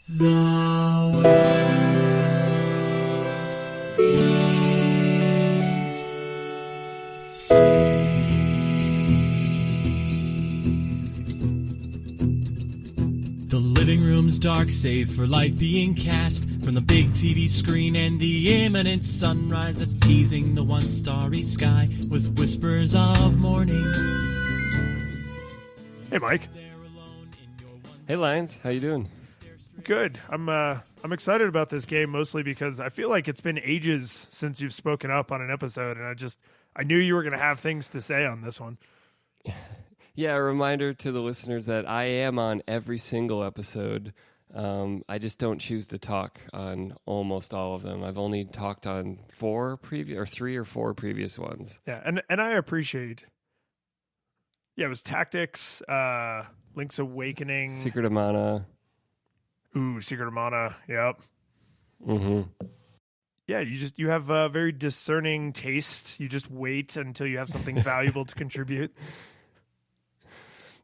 The world is saved. The living room's dark, save for light being cast from the big TV screen and the imminent sunrise that's teasing the one starry sky with whispers of morning. Hey, Mike. Hey, Lions. How you doing? Good. I'm excited about this game mostly because I feel like it's been ages since you've spoken up on an episode, and I knew you were going to have things to say on this one. Yeah, a reminder to the listeners that I am on every single episode. I just don't choose to talk on almost all of them. I've only talked on 3 or 4 previous ones. Yeah, and I appreciate. Yeah, it was Tactics, Link's Awakening, Secret of Mana. Ooh, Secret of Mana. Yep. Mm-hmm. Yeah, you have a very discerning taste. You just wait until you have something valuable to contribute.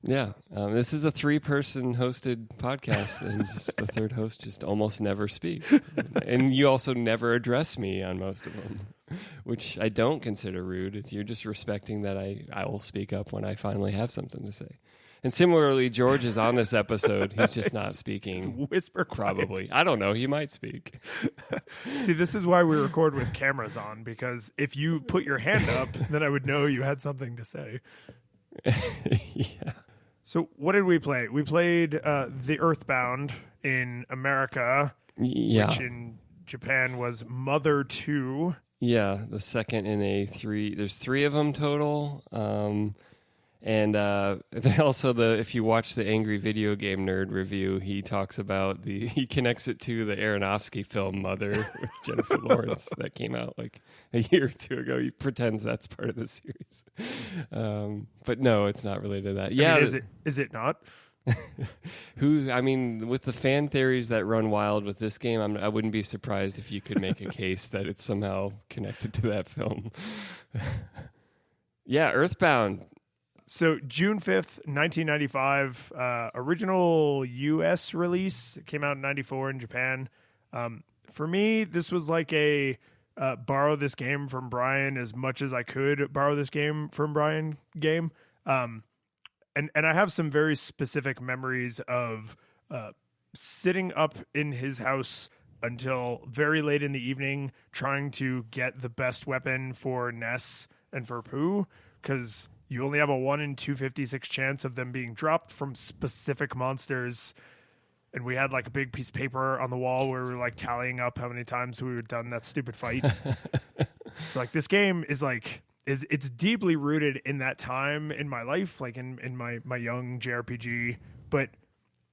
Yeah, this is a 3-person hosted podcast, and just the third host just almost never speaks. And you also never address me on most of them, which I don't consider rude. You're just respecting that I will speak up when I finally have something to say. And similarly, George is on this episode. He's just not speaking. Whisper quiet. Probably. I don't know. He might speak. See, this is why we record with cameras on, because if you put your hand up, then I would know you had something to say. Yeah. So what did we play? We played the EarthBound in America, Yeah. which in Japan was Mother 2. Yeah, the second in a 3. There's 3 of them total. And also if you watch the Angry Video Game Nerd review, he talks about he connects it to the Aronofsky film Mother with Jennifer Lawrence that came out like a year or 2 ago. He pretends that's part of the series. But no, it's not related to that. Yeah. I mean, is it not? With the fan theories that run wild with this game, I wouldn't be surprised if you could make a case that it's somehow connected to that film. Yeah, EarthBound. So June 5th, 1995, original U.S. release. It came out in 94 in Japan. For me, this was like a borrow this game from Brian as much as I could borrow this game from Brian game. And I have some very specific memories of sitting up in his house until very late in the evening trying to get the best weapon for Ness and for Pooh, because you only have a 1 in 256 chance of them being dropped from specific monsters. And we had like a big piece of paper on the wall where we were like tallying up how many times we were done that stupid fight. So like this game is it's deeply rooted in that time in my life, like in my young JRPG. But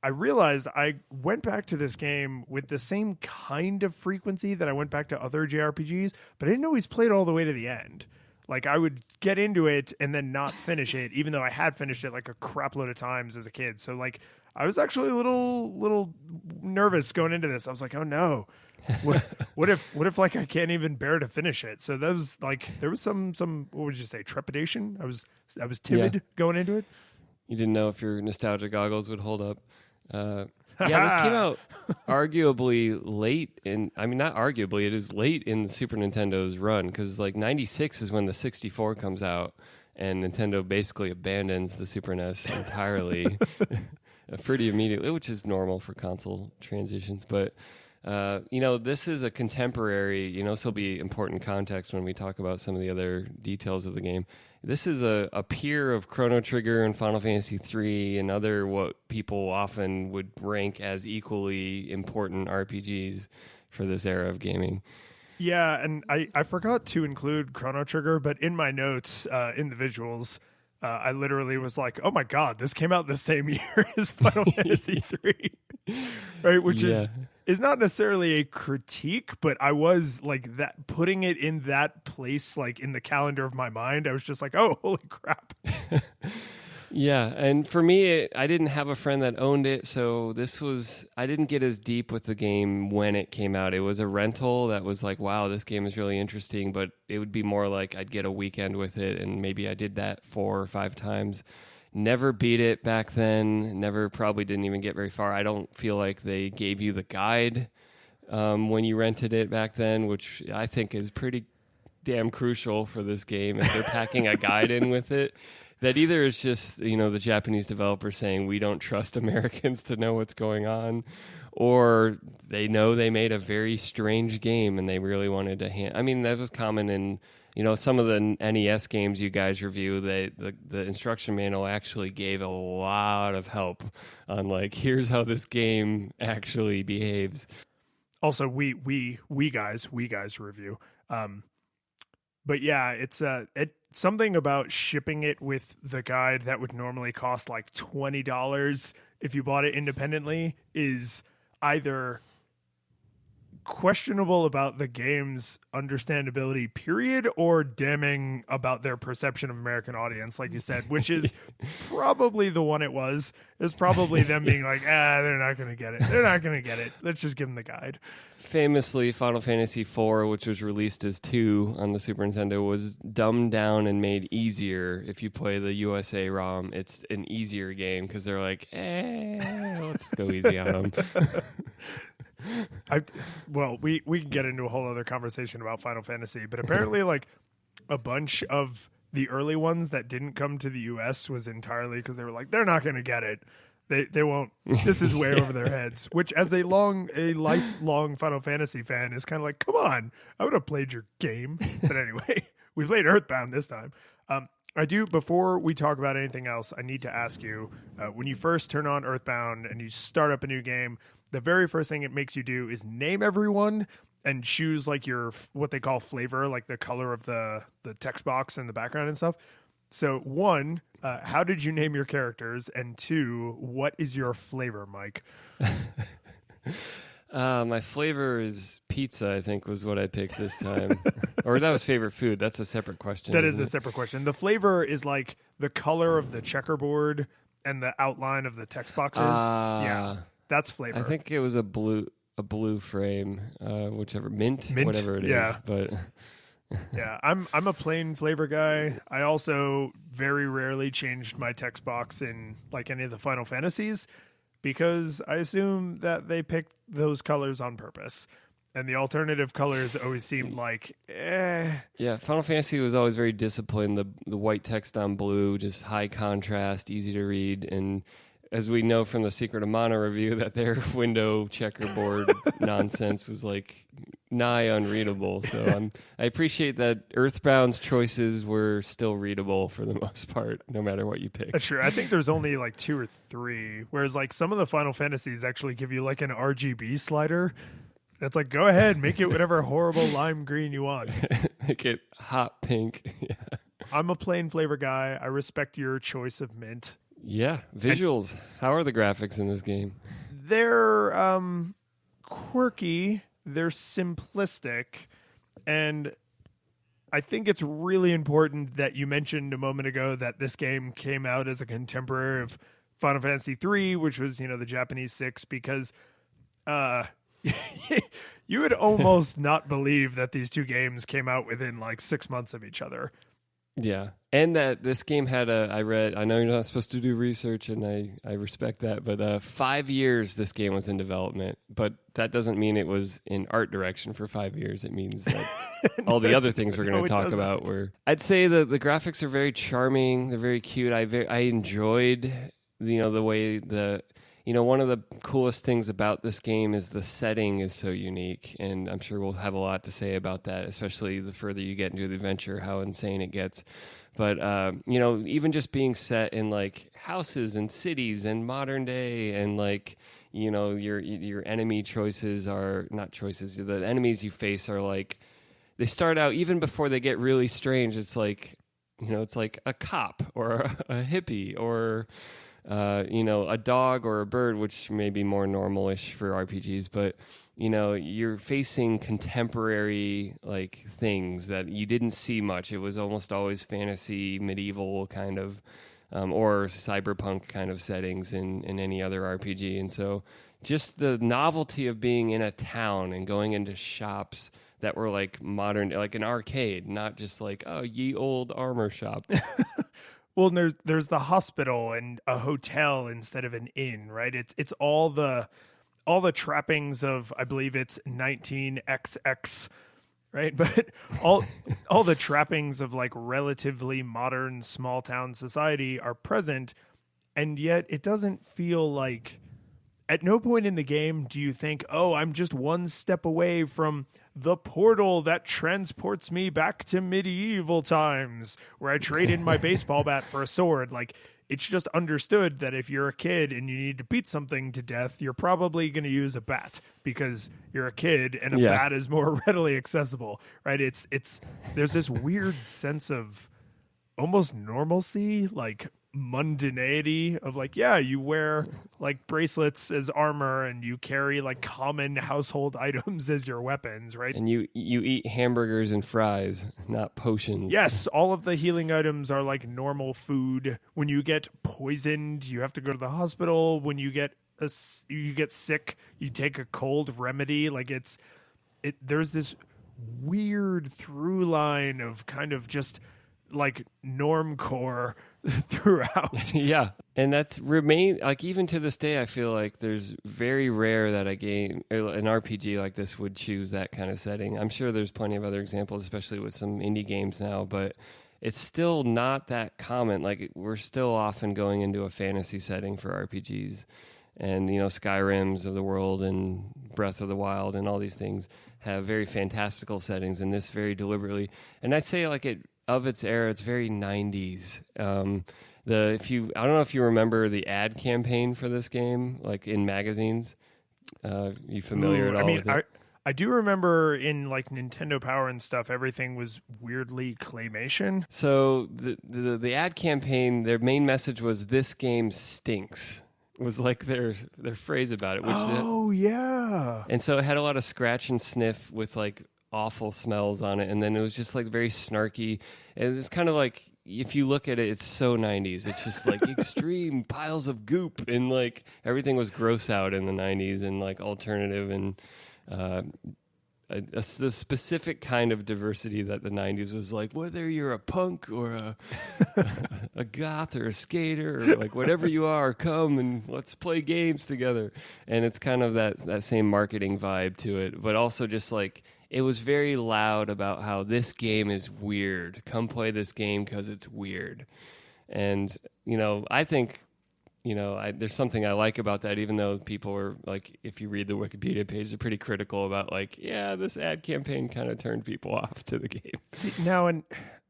I realized I went back to this game with the same kind of frequency that I went back to other JRPGs, but I didn't always play it all the way to the end. Like, I would get into it and then not finish it, even though I had finished it like a crap load of times as a kid. So, like, I was actually a little nervous going into this. I was like, oh no, what if like I can't even bear to finish it? So that was like, there was some what would you say, trepidation? I was timid going into it. You didn't know if your nostalgia goggles would hold up. Yeah, this came out arguably late not arguably, it is late in the Super Nintendo's run, because like 96 is when the 64 comes out and Nintendo basically abandons the Super NES entirely pretty immediately, which is normal for console transitions. But, this is a contemporary, this will be important context when we talk about some of the other details of the game. This is a peer of Chrono Trigger and Final Fantasy III and other what people often would rank as equally important RPGs for this era of gaming. Yeah, and I forgot to include Chrono Trigger, but in my notes, in the visuals, I literally was like, oh my God, this came out the same year as Final Fantasy III. Right, which is not necessarily a critique, but I was like that, putting it in that place, like in the calendar of my mind. I was just like, oh, holy crap. Yeah, and for me, I didn't have a friend that owned it, so I didn't get as deep with the game when it came out. It was a rental that was like, wow, this game is really interesting, but it would be more like I'd get a weekend with it, and maybe I did that 4 or 5 times. Never beat it back then. Never probably didn't even get very far. I don't feel like they gave you the guide when you rented it back then, which I think is pretty damn crucial for this game. If they're packing a guide in with it, that either is just, the Japanese developer saying we don't trust Americans to know what's going on, or they know they made a very strange game and they really wanted to that was common in, some of the NES games you guys review. The instruction manual actually gave a lot of help on here's how this game actually behaves. Also, we guys review. But yeah, it's something about shipping it with the guide that would normally cost like $20 if you bought it independently is either questionable about the game's understandability, period, or damning about their perception of American audience, like you said, which is probably the one it was. It's probably them being like, they're not going to get it. They're not going to get it. Let's just give them the guide. Famously, Final Fantasy IV, which was released as 2 on the Super Nintendo, was dumbed down and made easier. If you play the USA ROM, it's an easier game because they're like, let's go easy on them. We can get into a whole other conversation about Final Fantasy, but apparently a bunch of the early ones that didn't come to the US was entirely because they were like, they're not going to get it. They won't. This is way over their heads, which as a lifelong Final Fantasy fan is kind of like, come on, I would have played your game. But anyway, we played EarthBound this time. Before we talk about anything else, I need to ask you, when you first turn on EarthBound and you start up a new game, the very first thing it makes you do is name everyone and choose your, what they call flavor, like the color of the text box and the background and stuff. So 1, how did you name your characters? And 2, what is your flavor, Mike? My flavor is pizza, I think, was what I picked this time. Or that was favorite food. That's a separate question. That is a separate question. The flavor is the color of the checkerboard and the outline of the text boxes. Yeah, that's flavor. I think it was a blue frame, whichever mint, whatever it is. Yeah. But yeah, I'm a plain flavor guy. I also very rarely changed my text box in any of the Final Fantasies because I assume that they picked those colors on purpose. And the alternative colors always seemed Yeah, Final Fantasy was always very disciplined. The white text on blue, just high contrast, easy to read. And as we know from the Secret of Mana review, that their window checkerboard nonsense was nigh unreadable. So I appreciate that EarthBound's choices were still readable for the most part, no matter what you pick. That's true. I think there's only 2 or 3, whereas some of the Final Fantasies actually give you an RGB slider. It's go ahead, make it whatever horrible lime green you want. Make it hot pink. Yeah. I'm a plain flavor guy. I respect your choice of mint. Yeah, visuals. How are the graphics in this game? They're quirky, they're simplistic, and I think it's really important that you mentioned a moment ago that this game came out as a contemporary of Final Fantasy III, which was, the Japanese 6, because you would almost not believe that these two games came out within 6 months of each other. Yeah. And that this game had I know you're not supposed to do research, and I respect that, but 5 years this game was in development. But that doesn't mean it was in art direction for 5 years. It means that all the other things we're going to talk about were... I'd say the graphics are very charming. They're very cute. I enjoyed, the way one of the coolest things about this game is the setting is so unique, and I'm sure we'll have a lot to say about that, especially the further you get into the adventure, how insane it gets. But, even just being set in, houses and cities and modern day and, your enemy choices are... Not choices. The enemies you face are, they start out, even before they get really strange, it's it's a cop or a hippie or... a dog or a bird, which may be more normal-ish for RPGs, but, you're facing contemporary, things that you didn't see much. It was almost always fantasy, medieval kind of, or cyberpunk kind of settings in any other RPG. And so just the novelty of being in a town and going into shops that were modern, like an arcade, not just ye old armor shop. Well, and there's the hospital and a hotel instead of an inn, right? It's all the trappings of, I believe it's 19XX, right? But all the trappings of like relatively modern small town society are present, and yet it doesn't feel like, at no point in the game do you think, oh, I'm just one step away from the portal that transports me back to medieval times where I trade in my baseball bat for a sword. Like, it's just understood that if you're a kid and you need to beat something to death, you're probably going to use a bat because you're a kid and a bat is more readily accessible, right? It's there's this weird sense of almost normalcy, like mundanity of like, yeah, you wear like bracelets as armor and you carry like common household items as your weapons, right? And you eat hamburgers and fries, not potions. Yes, all of the healing items are like normal food. When you get poisoned, you have to go to the hospital. When you get sick, you take a cold remedy. Like there's this weird through line of kind of just like normcore throughout. Yeah, and that's remain like even to this day. I feel like there's very rare that a game, an RPG like this, would choose that kind of setting. I'm sure there's plenty of other examples, especially with some indie games now, but it's still not that common. Like, we're still often going into a fantasy setting for RPGs, and Skyrims of the world and Breath of the Wild and all these things have very fantastical settings, and this very deliberately. And I'd say like of its era, it's very 90s. I don't know if you remember the ad campaign for this game, like in magazines. You familiar at all with it? I do remember in like Nintendo Power and stuff, everything was weirdly claymation. So the ad campaign, their main message was "This game stinks." Was like their phrase about it. Yeah. And so it had a lot of scratch and sniff with like awful smells on it, and then it was just like very snarky. And it's kind of like, if you look at it, it's so 90s. It's just like extreme piles of goop, and like everything was gross out in the 90s, and like alternative and the specific kind of diversity that the 90s was like, whether you're a punk or a goth or a skater or like whatever you are, come and let's play games together. And it's kind of that same marketing vibe to it, but also just like, it was very loud about how this game is weird. Come play this game because it's weird. And, I think, there's something I like about that, even though people are like, if you read the Wikipedia page, they're pretty critical about like, yeah, this ad campaign kind of turned people off to the game. See, now, and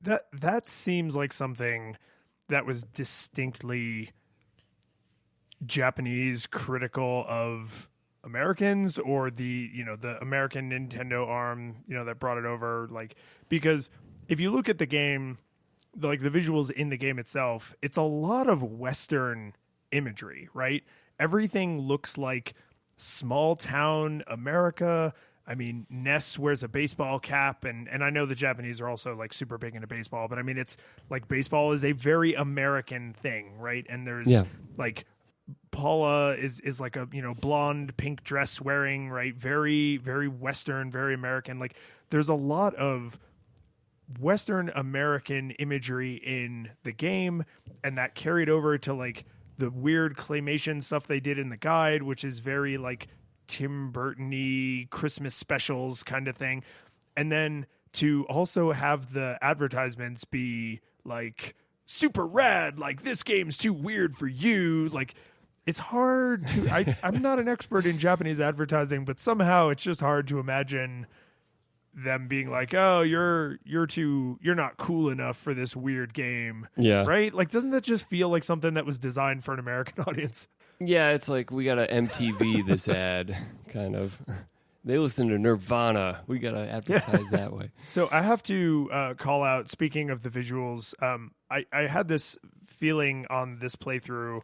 that seems like something that was distinctly Japanese, critical of Americans, or the American Nintendo arm, that brought it over. Like, because if you look at the game, like the visuals in the game itself, it's a lot of Western imagery, right? Everything looks like small town America. I mean, Ness wears a baseball cap, and I know the Japanese are also like super big into baseball, but I mean, it's like baseball is a very American thing, right? And there's like Paula is like a blonde pink dress wearing, right, very very Western, very American. Like, there's a lot of Western American imagery in the game, and that carried over to like the weird claymation stuff they did in the guide, which is very like Tim Burton-y Christmas specials kind of thing. And then to also have the advertisements be like super rad, like this game's too weird for you. Like, it's hard to, I'm not an expert in Japanese advertising, but somehow it's just hard to imagine them being like, oh, you're not cool enough for this weird game. Yeah. Right? Like, doesn't that just feel like something that was designed for an American audience? Yeah, it's like, we got to MTV this ad, kind of. They listen to Nirvana. We got to advertise that way. So I have to call out, speaking of the visuals, I had this feeling on this playthrough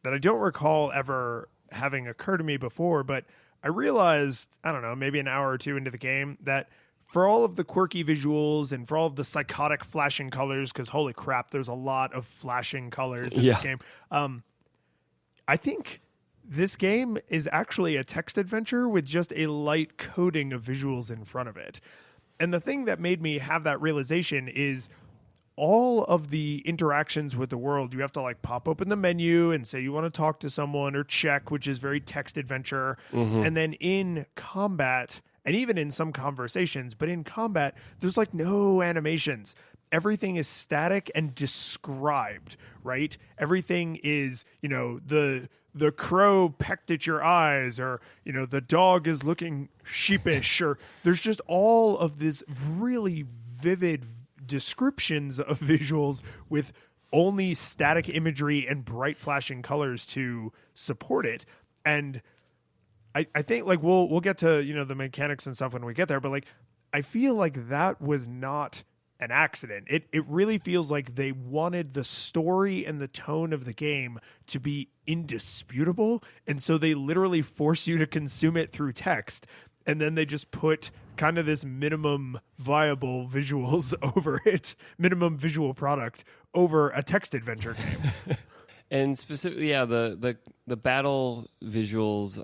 that I don't recall ever having occurred to me before, but I realized, I don't know, maybe an hour or two into the game, that for all of the quirky visuals and for all of the psychotic flashing colors, because holy crap, there's a lot of flashing colors in this game. I think this game is actually a text adventure with just a light coating of visuals in front of it. And the thing that made me have that realization is all of the interactions with the world, you have to like pop open the menu and say you want to talk to someone or check, which is very text adventure. And then in combat, and even in some conversations, but in combat, there's like no animations. Everything is static and described, right? Everything is, the crow pecked at your eyes, or, the dog is looking sheepish, or there's just all of this really vivid descriptions of visuals with only static imagery and bright flashing colors to support it. And I think like we'll get to, the mechanics and stuff when we get there, but like I feel like that was not an accident. It really feels like they wanted the story and the tone of the game to be indisputable, and so they literally force you to consume it through text, and then they just put kind of this minimum viable visuals over it, minimum visual product over a text adventure game. And specifically, yeah, the battle visuals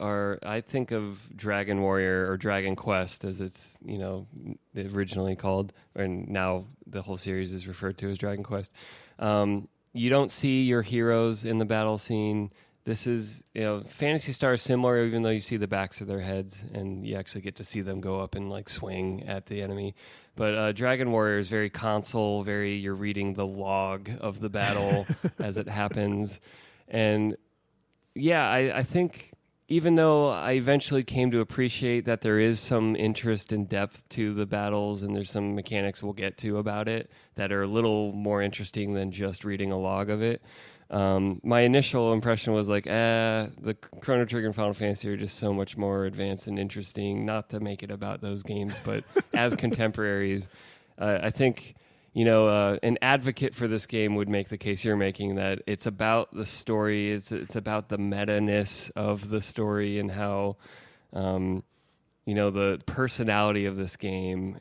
I think of Dragon Warrior or Dragon Quest as it's, originally called, and now the whole series is referred to as Dragon Quest. You don't see your heroes in the battle scene. This is, Phantasy Star is similar, even though you see the backs of their heads and you actually get to see them go up and like swing at the enemy. But Dragon Warrior is very console, you're reading the log of the battle as it happens. And yeah, I think even though I eventually came to appreciate that there is some interest and depth to the battles and there's some mechanics we'll get to about it that are a little more interesting than just reading a log of it. My initial impression was like, the Chrono Trigger and Final Fantasy are just so much more advanced and interesting, not to make it about those games, but as contemporaries, I think, an advocate for this game would make the case you're making, that it's about the story, it's about the meta-ness of the story and how, the personality of this game,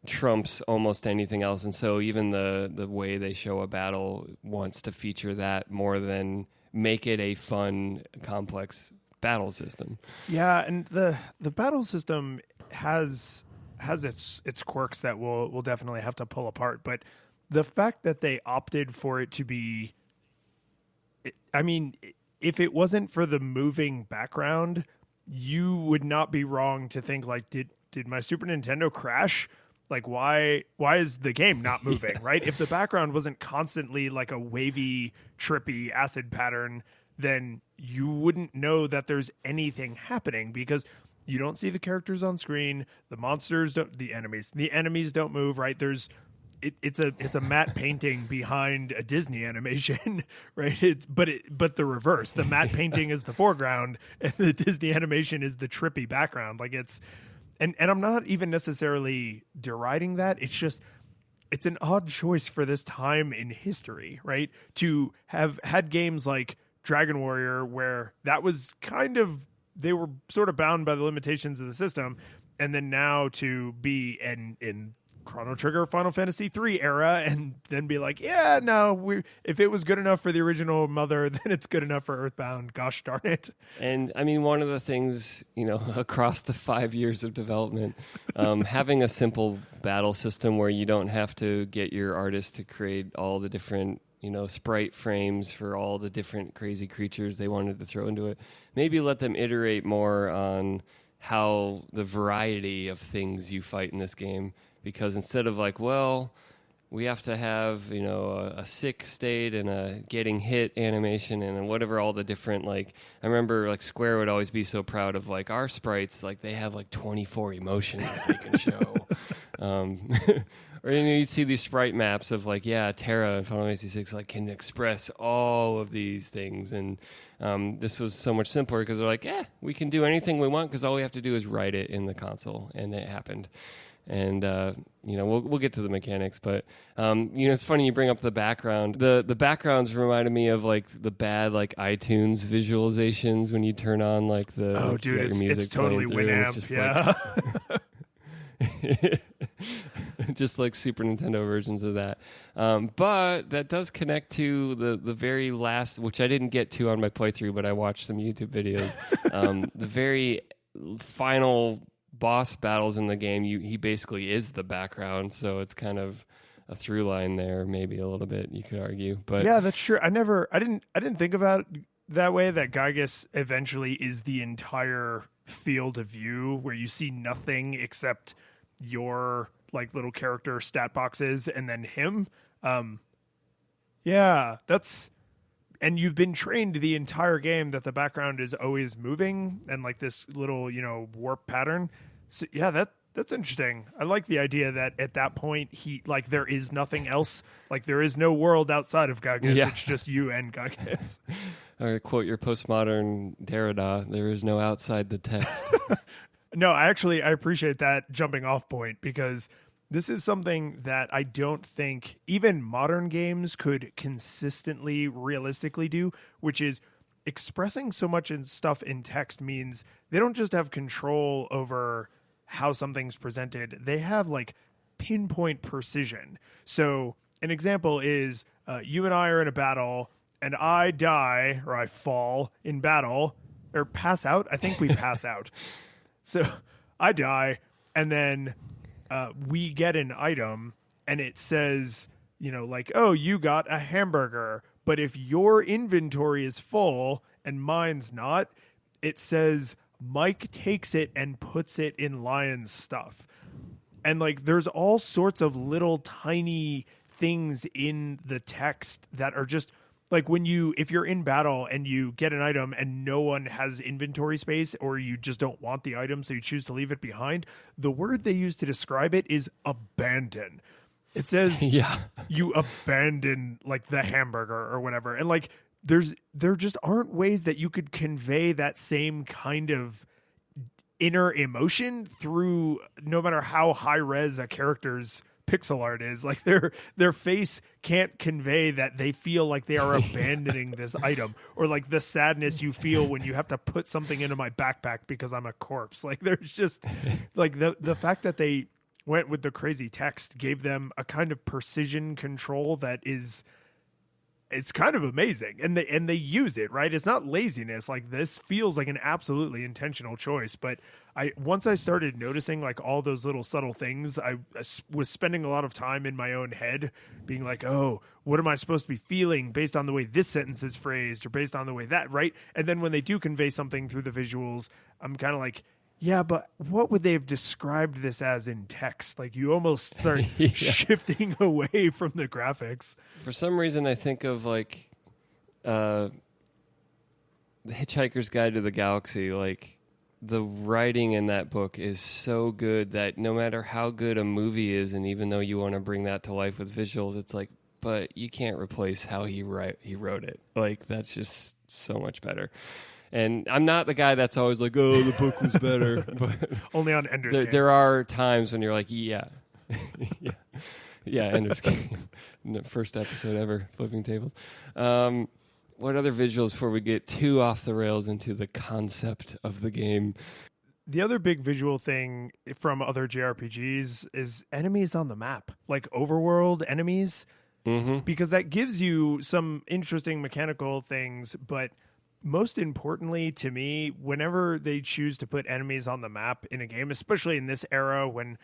trumps almost anything else, and so even the way they show a battle wants to feature that more than make it a fun, complex battle system. Yeah, and the battle system has its quirks that we'll definitely have to pull apart, but the fact that they opted for it to be, I mean, if it wasn't for the moving background, you would not be wrong to think like, did my Super Nintendo crash? Like, why is the game not moving, right? If the background wasn't constantly like a wavy, trippy acid pattern, then you wouldn't know that there's anything happening because you don't see the characters on screen. The monsters don't, the enemies don't move, right? It's a matte painting behind a Disney animation, right? But the reverse. The matte painting is the foreground and the Disney animation is the trippy background. Like And I'm not even necessarily deriding that. It's just, it's an odd choice for this time in history, right? To have had games like Dragon Warrior where that was kind of, they were sort of bound by the limitations of the system. And then now to be in Chrono Trigger Final Fantasy III era and then be like, yeah, no, if it was good enough for the original mother, then it's good enough for EarthBound. Gosh darn it. And I mean, one of the things, across the 5 years of development, having a simple battle system where you don't have to get your artist to create all the different, sprite frames for all the different crazy creatures they wanted to throw into it. Maybe let them iterate more on how the variety of things you fight in this game. Because instead of like, well, we have to have, a sick state and a getting hit animation and whatever, all the different, like, I remember like Square would always be so proud of like our sprites, like they have like 24 emotions they can show. Or you'd see these sprite maps of like, yeah, Terra and Final Fantasy 6 like can express all of these things. And this was so much simpler because they're like, we can do anything we want because all we have to do is write it in the console. And it happened. And we'll get to the mechanics, but it's funny you bring up the background. The backgrounds reminded me of like the bad like iTunes visualizations when you turn on like the it's totally Winamp, yeah. Like, just like Super Nintendo versions of that. But that does connect to the very last, which I didn't get to on my playthrough, but I watched some YouTube videos. The very final boss battles in the game, he basically is the background, so it's kind of a through line there, maybe a little bit, you could argue. But yeah, that's true. I didn't think about it that way, that Gygas eventually is the entire field of view where you see nothing except your like little character stat boxes and then him. Yeah, and you've been trained the entire game that the background is always moving and like this little, warp pattern. So yeah, that's interesting. I like the idea that at that point there is nothing else. Like there is no world outside of Gygas. Yeah. It's just you and Gygas. Or quote your postmodern Derrida, there is no outside the text. No, I appreciate that jumping off point, because this is something that I don't think even modern games could consistently, realistically do, which is expressing so much stuff in text means they don't just have control over how something's presented. They have like pinpoint precision. So an example is you and I are in a battle and I die or I fall in battle or pass out. I think we pass out. So I die, and then we get an item, and it says, oh, you got a hamburger. But if your inventory is full and mine's not, it says Mike takes it and puts it in Lion's stuff. And like, there's all sorts of little tiny things in the text that are just like if you're in battle and you get an item and no one has inventory space, or you just don't want the item, so you choose to leave it behind, the word they use to describe it is abandon. It says, yeah, you abandon like the hamburger or whatever. And like, there just aren't ways that you could convey that same kind of inner emotion through, no matter how high res a character's pixel art is. Like their face can't convey that they feel like they are abandoning this item, or like the sadness you feel when you have to put something into my backpack because I'm a corpse. Like there's just like the fact that they went with the crazy text gave them a kind of precision control that is, it's kind of amazing. And they use it, right? It's not laziness. Like this feels like an absolutely intentional choice. But once I started noticing like all those little subtle things, I was spending a lot of time in my own head being like, oh, what am I supposed to be feeling based on the way this sentence is phrased, or based on the way that, right? And then when they do convey something through the visuals, I'm kind of like, yeah, but what would they have described this as in text? Like you almost start shifting away from the graphics. For some reason, I think of like The Hitchhiker's Guide to the Galaxy. Like the writing in that book is so good that no matter how good a movie is, and even though you want to bring that to life with visuals, it's like, but you can't replace how he wrote it. Like that's just so much better. And I'm not the guy that's always like, oh, the book was better. But only on Ender's Game. There are times when you're like, yeah. yeah, Ender's Game. First episode ever, flipping tables. What other visuals before we get too off the rails into the concept of the game? The other big visual thing from other JRPGs is enemies on the map, like overworld enemies, because that gives you some interesting mechanical things, but most importantly to me, whenever they choose to put enemies on the map in a game, especially in this era when,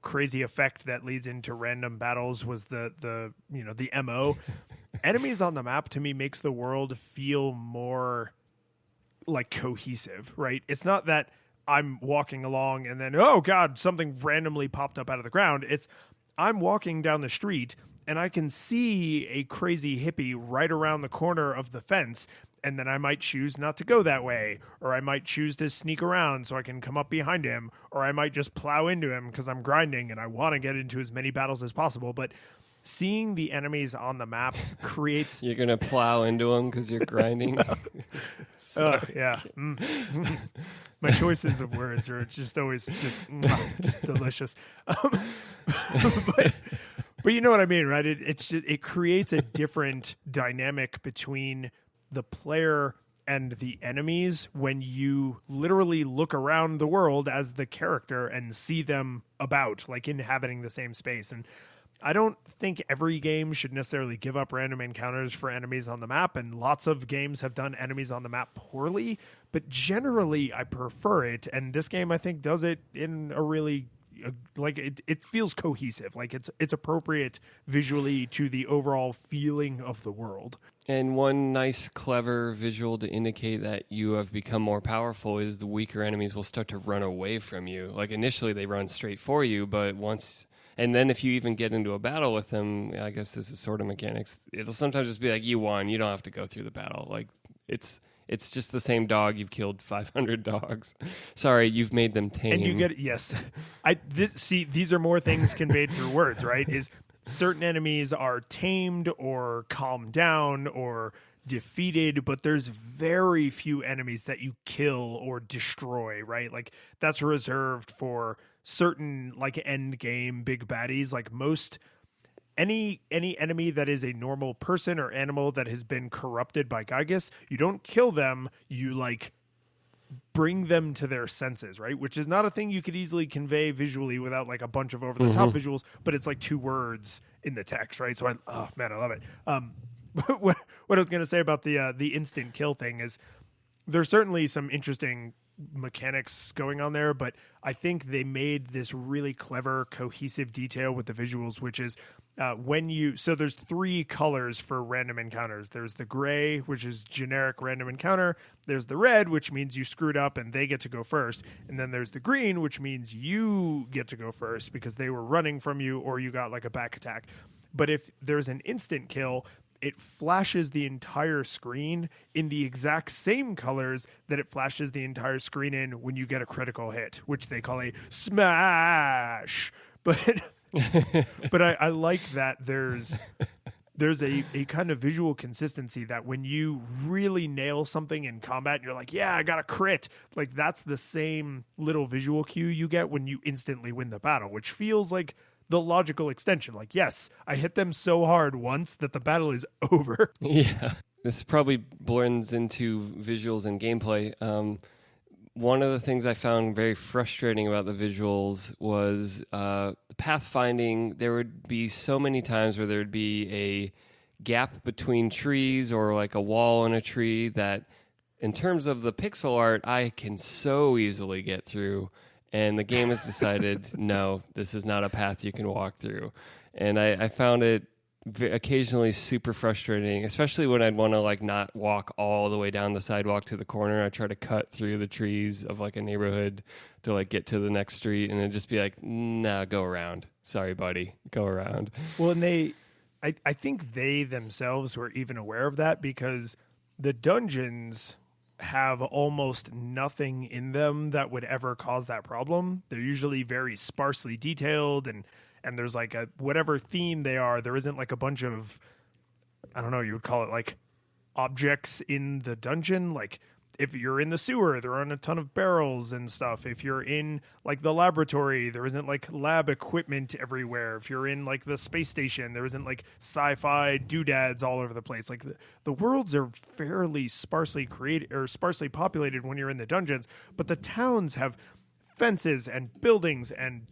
crazy effect that leads into random battles was the MO, enemies on the map to me makes the world feel more like cohesive, right? It's not that I'm walking along and then, oh God, something randomly popped up out of the ground. It's I'm walking down the street and I can see a crazy hippie right around the corner of the fence. And then I might choose not to go that way, or I might choose to sneak around so I can come up behind him, or I might just plow into him because I'm grinding and I want to get into as many battles as possible. But seeing the enemies on the map creates... You're going to plow into them because you're grinding? Yeah. My choices of words are just always just delicious. But you know what I mean, right? It creates a different dynamic between the player and the enemies when you literally look around the world as the character and see them about, like inhabiting the same space. And I don't think every game should necessarily give up random encounters for enemies on the map, and lots of games have done enemies on the map poorly, but generally I prefer it, and this game I think does it in a really like it feels cohesive. Like it's appropriate visually to the overall feeling of the world. And one nice, clever visual to indicate that you have become more powerful is the weaker enemies will start to run away from you. Like initially they run straight for you, but and then if you even get into a battle with them, I guess this is sort of mechanics, it'll sometimes just be like, you won, you don't have to go through the battle. Like it's just the same dog. You've killed 500 dogs. Sorry, you've made them tame. And you get yes. These are more things conveyed through words, right? Is certain enemies are tamed or calmed down or defeated, but there's very few enemies that you kill or destroy, right? Like that's reserved for certain like end game big baddies. Like most any enemy that is a normal person or animal that has been corrupted by Gygas, you don't kill them, you like bring them to their senses, right? Which is not a thing you could easily convey visually without like a bunch of over-the-top visuals, but it's like 2 words in the text, right? So I love it. What I was going to say about the instant kill thing is there's certainly some interesting mechanics going on there, but I think they made this really clever, cohesive detail with the visuals, which is so there's 3 colors for random encounters. There's the gray, which is generic random encounter. There's the red, which means you screwed up and they get to go first. And then there's the green, which means you get to go first because they were running from you or you got like a back attack. But if there's an instant kill, it flashes the entire screen in the exact same colors that it flashes the entire screen in when you get a critical hit, which they call a smash. But I like that there's a kind of visual consistency that when you really nail something in combat and you're like, yeah, I got a crit, like that's the same little visual cue you get when you instantly win the battle, which feels like the logical extension. Like, yes, I hit them so hard once that the battle is over. Yeah. This probably blends into visuals and gameplay. One of the things I found very frustrating about the visuals was pathfinding. There would be so many times where there would be a gap between trees or like a wall in a tree that in terms of the pixel art, I can so easily get through. And the game has decided, no, this is not a path you can walk through. And I found it occasionally super frustrating, especially when I'd want to like not walk all the way down the sidewalk to the corner. I try to cut through the trees of like a neighborhood to like get to the next street, and it'd just be like, nah, go around. Sorry, buddy, go around. Well, and I think they themselves were even aware of that because the dungeons have almost nothing in them that would ever cause that problem. They're usually very sparsely detailed and there's like a whatever theme they are, there isn't like a bunch of, I don't know, you would call it like objects in the dungeon. Like if you're in the sewer, there aren't a ton of barrels and stuff. If you're in like the laboratory, there isn't like lab equipment everywhere. If you're in like the space station, there isn't like sci-fi doodads all over the place. Like the worlds are fairly sparsely created or sparsely populated when you're in the dungeons, but the towns have fences and buildings and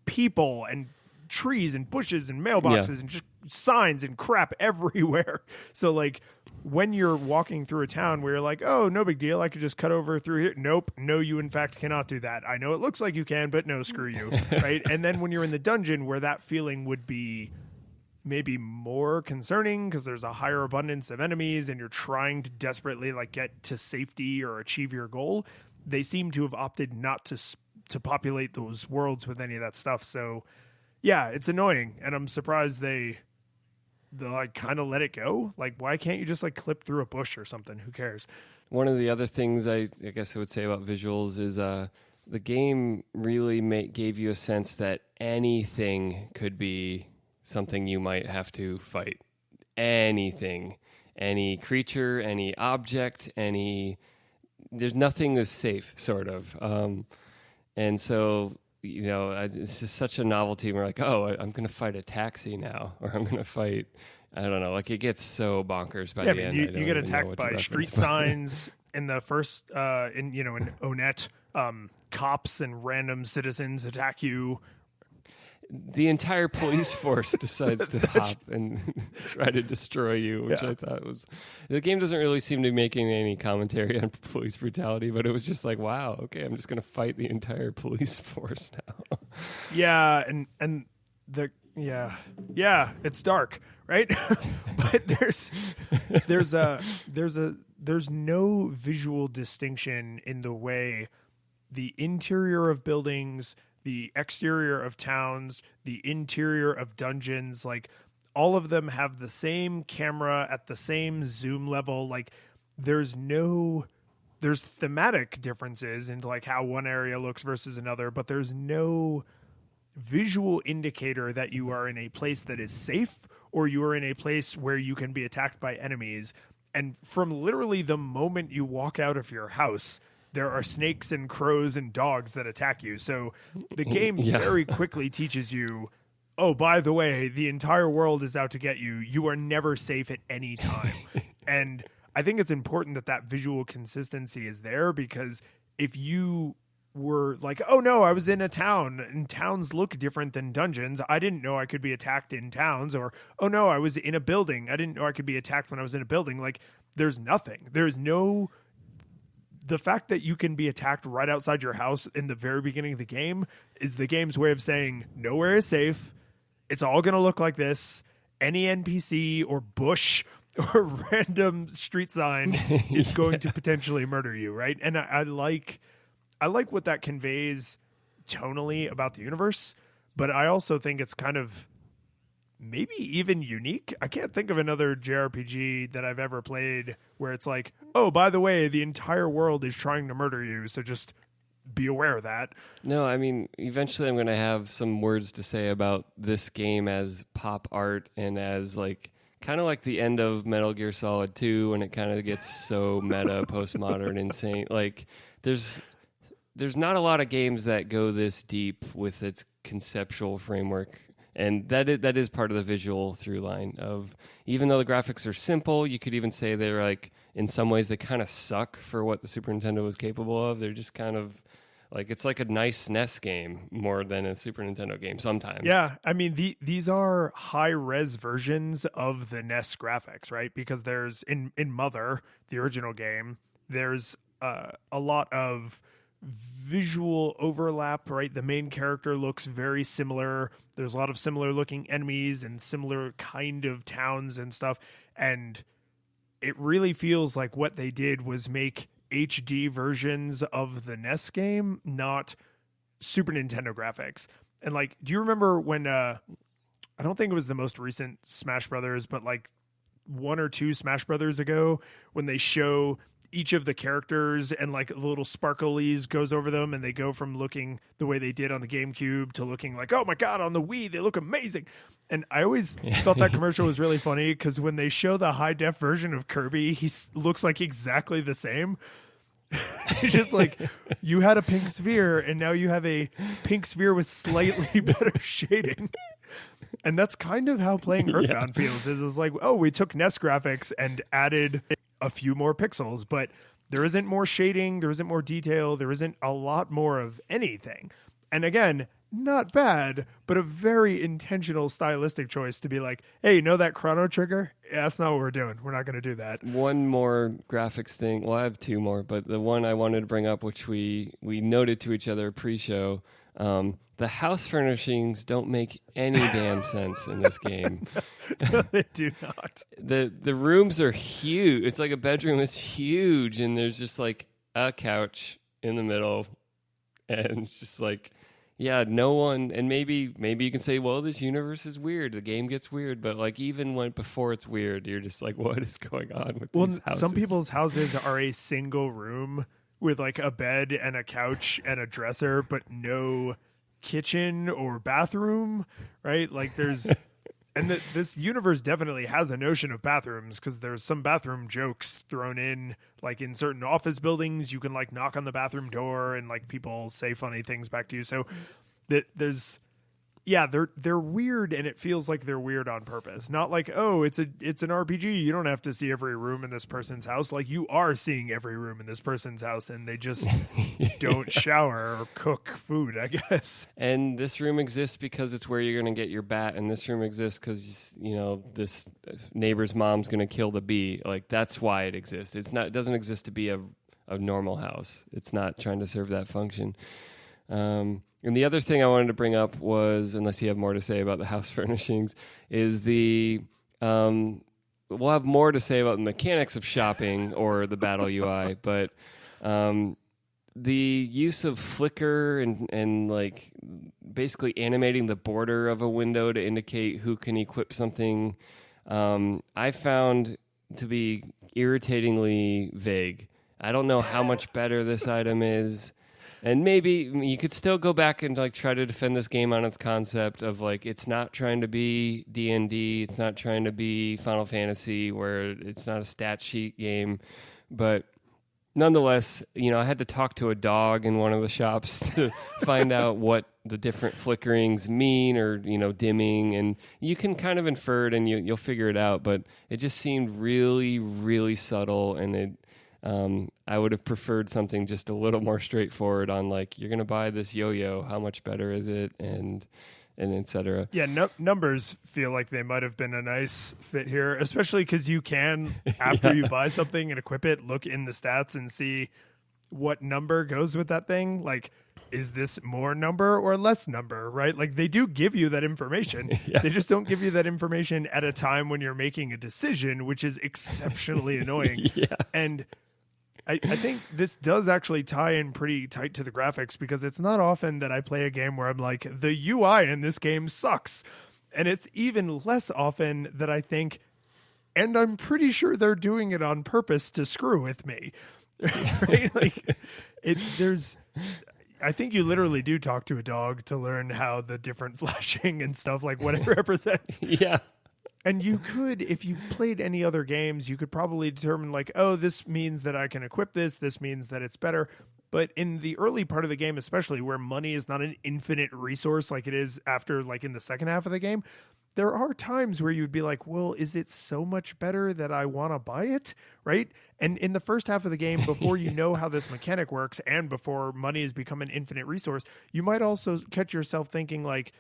people and trees and bushes and mailboxes and just signs and crap everywhere. So like when you're walking through a town where you're like, oh, no big deal, I could just cut over through here. Nope. No, you in fact cannot do that. I know it looks like you can, but no, screw you. Right. And then when you're in the dungeon where that feeling would be maybe more concerning because there's a higher abundance of enemies and you're trying to desperately like get to safety or achieve your goal, they seem to have opted not to populate those worlds with any of that stuff. So yeah, it's annoying, and I'm surprised they like kind of let it go. Like, why can't you just like clip through a bush or something? Who cares? One of the other things I guess I would say about visuals is the game really gave you a sense that anything could be something you might have to fight. Anything, any creature, any object, there's nothing is safe, sort of. And so, you know, it's just such a novelty. We're like, oh, I'm going to fight a taxi now, or I'm going to fight, I don't know. Like, it gets so bonkers by the end. You get attacked by street signs in the first, in Onet, cops and random citizens attack you. The entire police force decides to hop and try to destroy you, which I thought was... The game doesn't really seem to be making any commentary on police brutality, but it was just like, wow, okay, I'm just going to fight the entire police force now. Yeah, and the it's dark, right? But there's no visual distinction in the way the interior of buildings, the exterior of towns, the interior of dungeons, like all of them have the same camera at the same zoom level. Like there's thematic differences into like how one area looks versus another, but there's no visual indicator that you are in a place that is safe or you are in a place where you can be attacked by enemies. And from literally the moment you walk out of your house, there are snakes and crows and dogs that attack you. So the game very quickly teaches you, oh, by the way, the entire world is out to get you. You are never safe at any time. And I think it's important that that visual consistency is there, because if you were like, oh no, I was in a town and towns look different than dungeons, I didn't know I could be attacked in towns, or oh no, I was in a building, I didn't know I could be attacked when I was in a building. Like there's nothing. The fact that you can be attacked right outside your house in the very beginning of the game is the game's way of saying nowhere is safe. It's all going to look like this. Any NPC or bush or random street sign is going to potentially murder you, right? And I like what that conveys tonally about the universe, but I also think it's kind of maybe even unique. I can't think of another JRPG that I've ever played where it's like, oh, by the way, the entire world is trying to murder you, so just be aware of that. No, I mean, eventually I'm going to have some words to say about this game as pop art and as like kind of like the end of Metal Gear Solid 2 when it kind of gets so meta, postmodern, insane. Like there's not a lot of games that go this deep with its conceptual framework. And that is part of the visual through line of, even though the graphics are simple, you could even say they're like, in some ways they kind of suck for what the Super Nintendo was capable of. They're just kind of like, it's like a nice NES game more than a Super Nintendo game sometimes. Yeah, I mean, these are high-res versions of the NES graphics, right? Because there's, in Mother, the original game, there's a lot of visual overlap, right? The main character looks very similar. There's a lot of similar looking enemies and similar kind of towns and stuff. And it really feels like what they did was make HD versions of the NES game, not Super Nintendo graphics. And like, do you remember when, I don't think it was the most recent Smash Brothers, but like one or two Smash Brothers ago, when they show each of the characters and like little sparklies goes over them, and they go from looking the way they did on the GameCube to looking like, oh my God, on the Wii, they look amazing. And I always thought that commercial was really funny, because when they show the high def version of Kirby, he looks like exactly the same. It's just like, you had a pink sphere and now you have a pink sphere with slightly better shading. And that's kind of how playing EarthBound feels. Is like, oh, we took NES graphics and added a few more pixels, but there isn't more shading, there isn't more detail, there isn't a lot more of anything. And again, not bad, but a very intentional stylistic choice to be like, hey, you know that Chrono Trigger? Yeah, that's not what we're doing. We're not going to do that. One more graphics thing. Well, I have two more, but the one I wanted to bring up, which we noted to each other pre-show, the house furnishings don't make any damn sense in this game. No, they do not. The rooms are huge. It's like a bedroom is huge, and there's just like a couch in the middle, and it's just like, yeah, no one. And maybe you can say, well, this universe is weird. The game gets weird, but like even when before it's weird, you're just like, what is going on with these houses? Some people's houses are a single room with like a bed and a couch and a dresser, but no kitchen or bathroom, right? Like there's and this universe definitely has a notion of bathrooms, because there's some bathroom jokes thrown in, like in certain office buildings you can like knock on the bathroom door and like people say funny things back to you. So that there's they're weird, and it feels like they're weird on purpose. Not like, oh, it's an RPG, you don't have to see every room in this person's house. Like, you are seeing every room in this person's house, and they just don't shower or cook food, I guess. And this room exists because it's where you're going to get your bat, and this room exists because, you know, this neighbor's mom's going to kill the bee. Like, that's why it exists. It doesn't exist to be a normal house. It's not trying to serve that function. And the other thing I wanted to bring up was, unless you have more to say about the house furnishings, is we'll have more to say about the mechanics of shopping or the battle UI, but the use of flicker and like basically animating the border of a window to indicate who can equip something, I found to be irritatingly vague. I don't know how much better this item is. And maybe you could still go back and like try to defend this game on its concept of like it's not trying to be D&D, it's not trying to be Final Fantasy where it's not a stat sheet game, but nonetheless, I had to talk to a dog in one of the shops to find out what the different flickerings mean or dimming, and you can kind of infer it and you'll figure it out, but it just seemed really, really subtle, and it I would have preferred something just a little more straightforward on like, you're going to buy this yo-yo, how much better is it, and et cetera. Yeah, numbers feel like they might have been a nice fit here, especially because you can, after you buy something and equip it, look in the stats and see what number goes with that thing. Like, is this more number or less number, right? Like, they do give you that information. Yeah. They just don't give you that information at a time when you're making a decision, which is exceptionally annoying. Yeah. And I think this does actually tie in pretty tight to the graphics, because it's not often that I play a game where I'm like, the UI in this game sucks. And it's even less often that I think, and I'm pretty sure they're doing it on purpose to screw with me. Right? Like, I think you literally do talk to a dog to learn how the different flashing and stuff, like what it represents. Yeah. And you could, if you played any other games, you could probably determine like, oh, this means that I can equip this. This means that it's better. But in the early part of the game, especially where money is not an infinite resource like it is after, like in the second half of the game, there are times where you'd be like, well, is it so much better that I want to buy it? Right? And in the first half of the game, before you know how this mechanic works and before money has become an infinite resource, you might also catch yourself thinking like,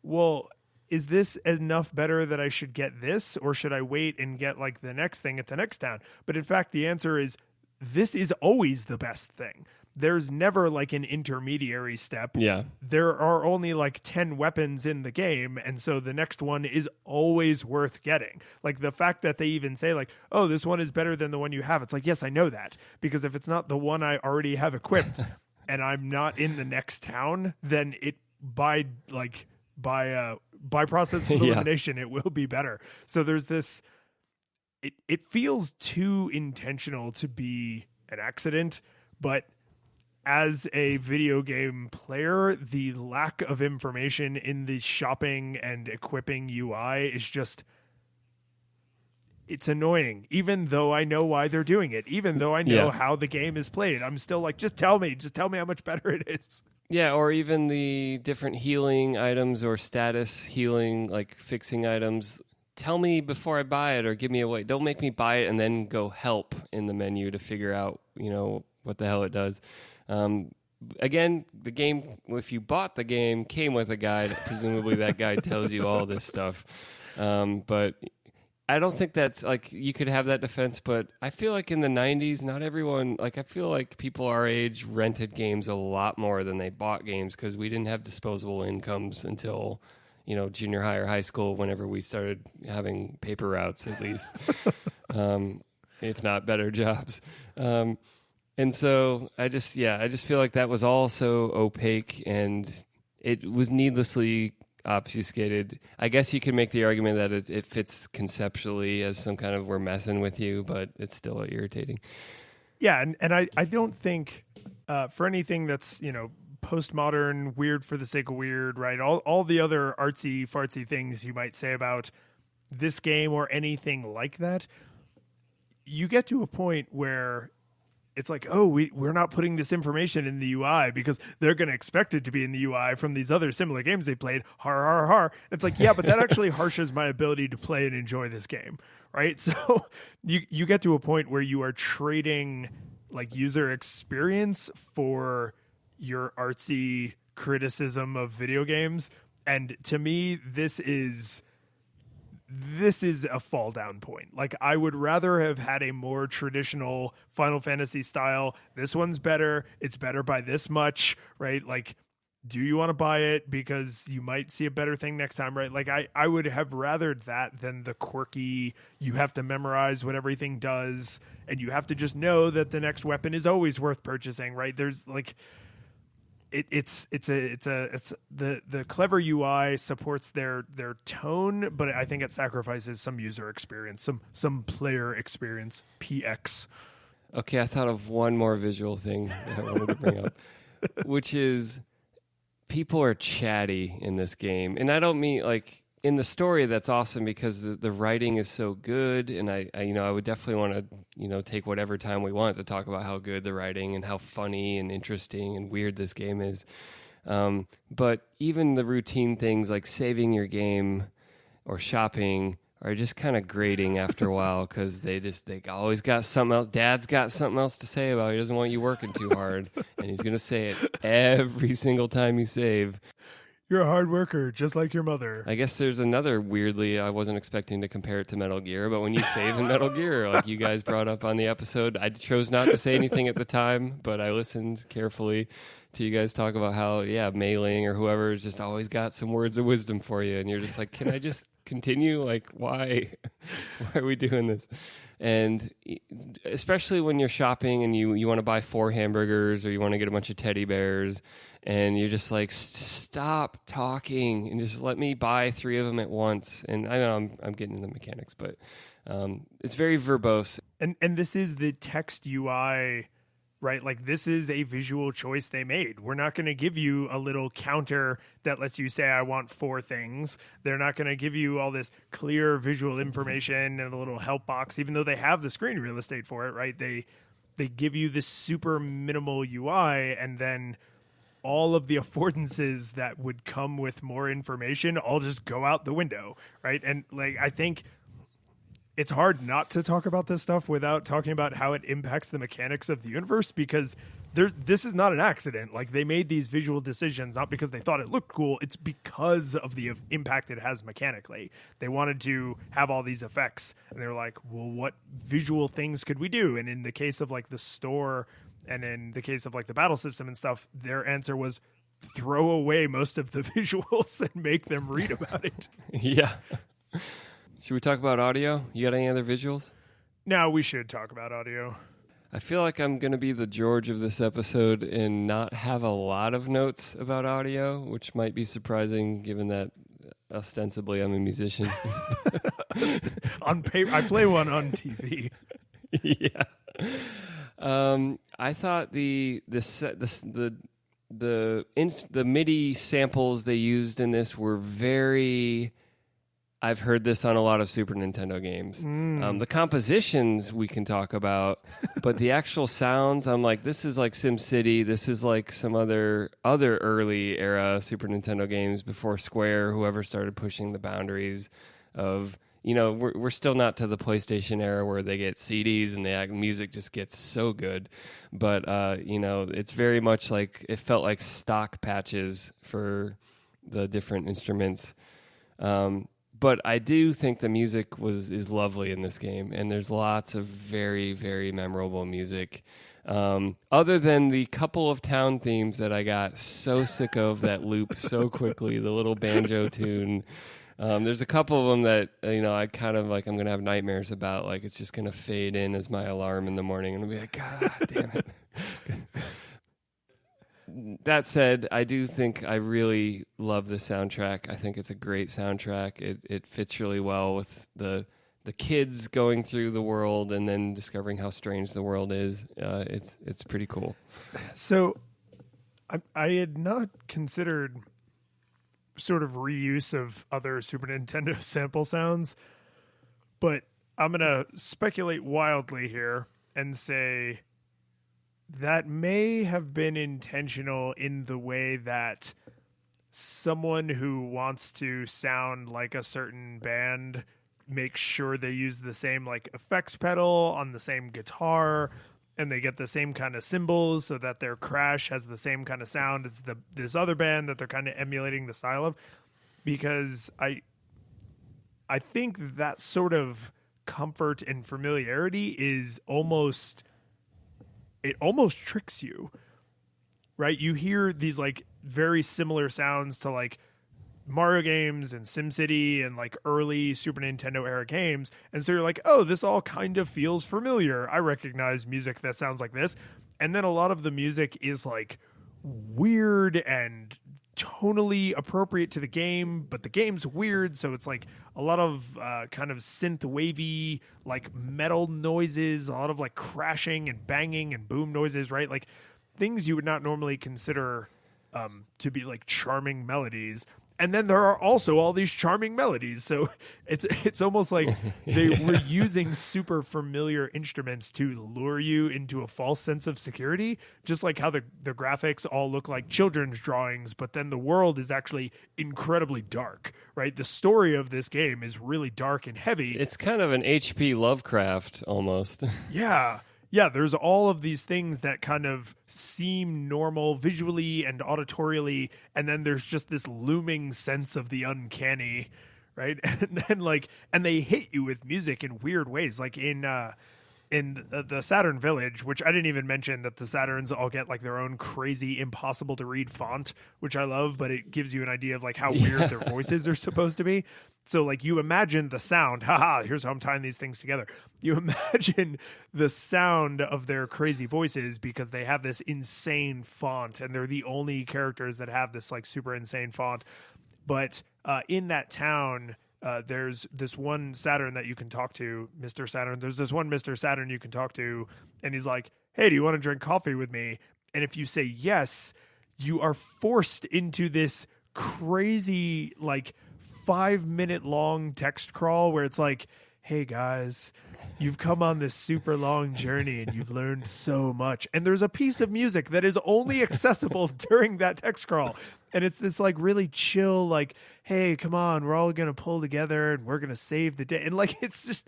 well, is this enough better that I should get this, or should I wait and get like the next thing at the next town? But in fact, the answer is this is always the best thing. There's never like an intermediary step. Yeah. There are only like 10 weapons in the game, and so the next one is always worth getting. Like the fact that they even say like, oh, this one is better than the one you have. It's like, yes, I know that, because if it's not the one I already have equipped and I'm not in the next town, then it by process of elimination, it will be better. So there's this, it feels too intentional to be an accident, but as a video game player, the lack of information in the shopping and equipping UI is just, it's annoying. Even though I know why they're doing it, even though I know how the game is played, I'm still like, just tell me how much better it is. Yeah, or even the different healing items or status healing, like fixing items. Tell me before I buy it, or give me a way. Don't make me buy it and then go help in the menu to figure out, what the hell it does. Again, the game, if you bought the game, came with a guide. Presumably that guide tells you all this stuff. But I don't think that's like, you could have that defense, but I feel like in the 90s, not everyone, like I feel like people our age rented games a lot more than they bought games, because we didn't have disposable incomes until, junior high or high school, whenever we started having paper routes, at least, if not better jobs. And so I just feel like that was all so opaque, and it was needlessly obfuscated. I guess you could make the argument that it fits conceptually as some kind of, we're messing with you, but it's still irritating. Yeah, and I don't think for anything that's, postmodern, weird for the sake of weird, right? All the other artsy fartsy things you might say about this game or anything like that, you get to a point where it's like, oh, we're not putting this information in the UI because they're going to expect it to be in the UI from these other similar games they played. Har, har, har. It's like, yeah, but that actually harshes my ability to play and enjoy this game, right? So you get to a point where you are trading like user experience for your artsy criticism of video games. And to me, this is a fall down point. Like, I would rather have had a more traditional Final Fantasy style. This one's better. It's better by this much, right? Like, do you want to buy it because you might see a better thing next time, right? Like I would have rathered that than the quirky, you have to memorize what everything does and you have to just know that the next weapon is always worth purchasing, right? There's like it's the clever UI supports their tone, but I think it sacrifices some user experience, some player experience. PX. Okay, I thought of one more visual thing that I wanted to bring up, which is people are chatty in this game. And I don't mean like in the story, that's awesome because the writing is so good. And I would definitely want to, take whatever time we want to talk about how good the writing and how funny and interesting and weird this game is. But even the routine things like saving your game or shopping are just kind of grating after a while because they always got something else. Dad's got something else to say about it. He doesn't want you working too hard, and he's going to say it every single time you save. You're a hard worker, just like your mother. I guess there's another weirdly, I wasn't expecting to compare it to Metal Gear, but when you save in Metal Gear, like you guys brought up on the episode, I chose not to say anything at the time, but I listened carefully to you guys talk about how, Mei-Ling or whoever has just always got some words of wisdom for you, and you're just like, can I just continue? Like, why are we doing this? And especially when you're shopping and you want to buy 4 hamburgers or you want to get a bunch of teddy bears and you're just like, stop talking and just let me buy 3 of them at once. And I know I'm getting into the mechanics, but it's very verbose. And this is the text UI, right? Like this is a visual choice they made. We're not going to give you a little counter that lets you say, I want 4 things. They're not going to give you all this clear visual information and a little help box, even though they have the screen real estate for it, right? They give you this super minimal UI, and then all of the affordances that would come with more information all just go out the window, right? And like, I think it's hard not to talk about this stuff without talking about how it impacts the mechanics of the universe, because this is not an accident. Like, they made these visual decisions not because they thought it looked cool. It's because of the impact it has mechanically. They wanted to have all these effects, and they were like, well, what visual things could we do? And in the case of like the store and in the case of like the battle system and stuff, their answer was throw away most of the visuals and make them read about it. Yeah. Should we talk about audio? You got any other visuals? Now we should talk about audio. I feel like I'm going to be the George of this episode and not have a lot of notes about audio, which might be surprising given that ostensibly I'm a musician. On paper, I play one on TV. Yeah. I thought the MIDI samples they used in this were very. I've heard this on a lot of Super Nintendo games. The compositions we can talk about, but the actual sounds, I'm like, this is like SimCity. This is like some other early era Super Nintendo games before Square, whoever started pushing the boundaries of. We're still not to the PlayStation era where they get CDs and the music just gets so good. But, it's very much like it felt like stock patches for the different instruments. But I do think the music is lovely in this game. And there's lots of very, very memorable music. Other than the couple of town themes that I got so sick of that loop so quickly, the little banjo tune. There's a couple of them that, I kind of like, I'm going to have nightmares about. Like, it's just going to fade in as my alarm in the morning and I'll be like, God damn it. That said, I do think I really love the soundtrack. I think it's a great soundtrack. It fits really well with the kids going through the world and then discovering how strange the world is. It's pretty cool. So I had not considered sort of reuse of other Super Nintendo sample sounds, but I'm going to speculate wildly here and say that may have been intentional in the way that someone who wants to sound like a certain band makes sure they use the same like effects pedal on the same guitar and they get the same kind of cymbals so that their crash has the same kind of sound as this other band that they're kind of emulating the style of, because I think that sort of comfort and familiarity is almost tricks you, right? You hear these like very similar sounds to like Mario games and SimCity and like early Super Nintendo era games. And so you're like, oh, this all kind of feels familiar. I recognize music that sounds like this. And then a lot of the music is like weird and tonally appropriate to the game, but the game's weird. So it's like a lot of kind of synth wavy, like metal noises, a lot of like crashing and banging and boom noises, right? Like things you would not normally consider to be like charming melodies. And then there are also all these charming melodies. So it's almost like they were using super familiar instruments to lure you into a false sense of security, just like how the graphics all look like children's drawings, but then the world is actually incredibly dark, right? The story of this game is really dark and heavy. It's kind of an H.P. Lovecraft almost. Yeah. Yeah, there's all of these things that kind of seem normal visually and auditorially, and then there's just this looming sense of the uncanny, right? And then and they hit you with music in weird ways, like in the Saturn Village, which I didn't even mention that the Saturns all get like their own crazy, impossible to read font, which I love, but it gives you an idea of like how weird their voices are supposed to be. So like you imagine the sound, haha, here's how I'm tying these things together. You imagine the sound of their crazy voices because they have this insane font and they're the only characters that have this like super insane font. But in that town, there's this one Saturn that you can talk to, Mr. Saturn. There's this one Mr. Saturn you can talk to, and he's like, hey, do you want to drink coffee with me? And if you say yes, you are forced into this crazy, like, 5-minute long text crawl where it's like, hey guys, you've come on this super long journey and you've learned so much. And there's a piece of music that is only accessible during that text crawl. And it's this like really chill, like, hey, come on, we're all going to pull together and we're going to save the day. And like, it's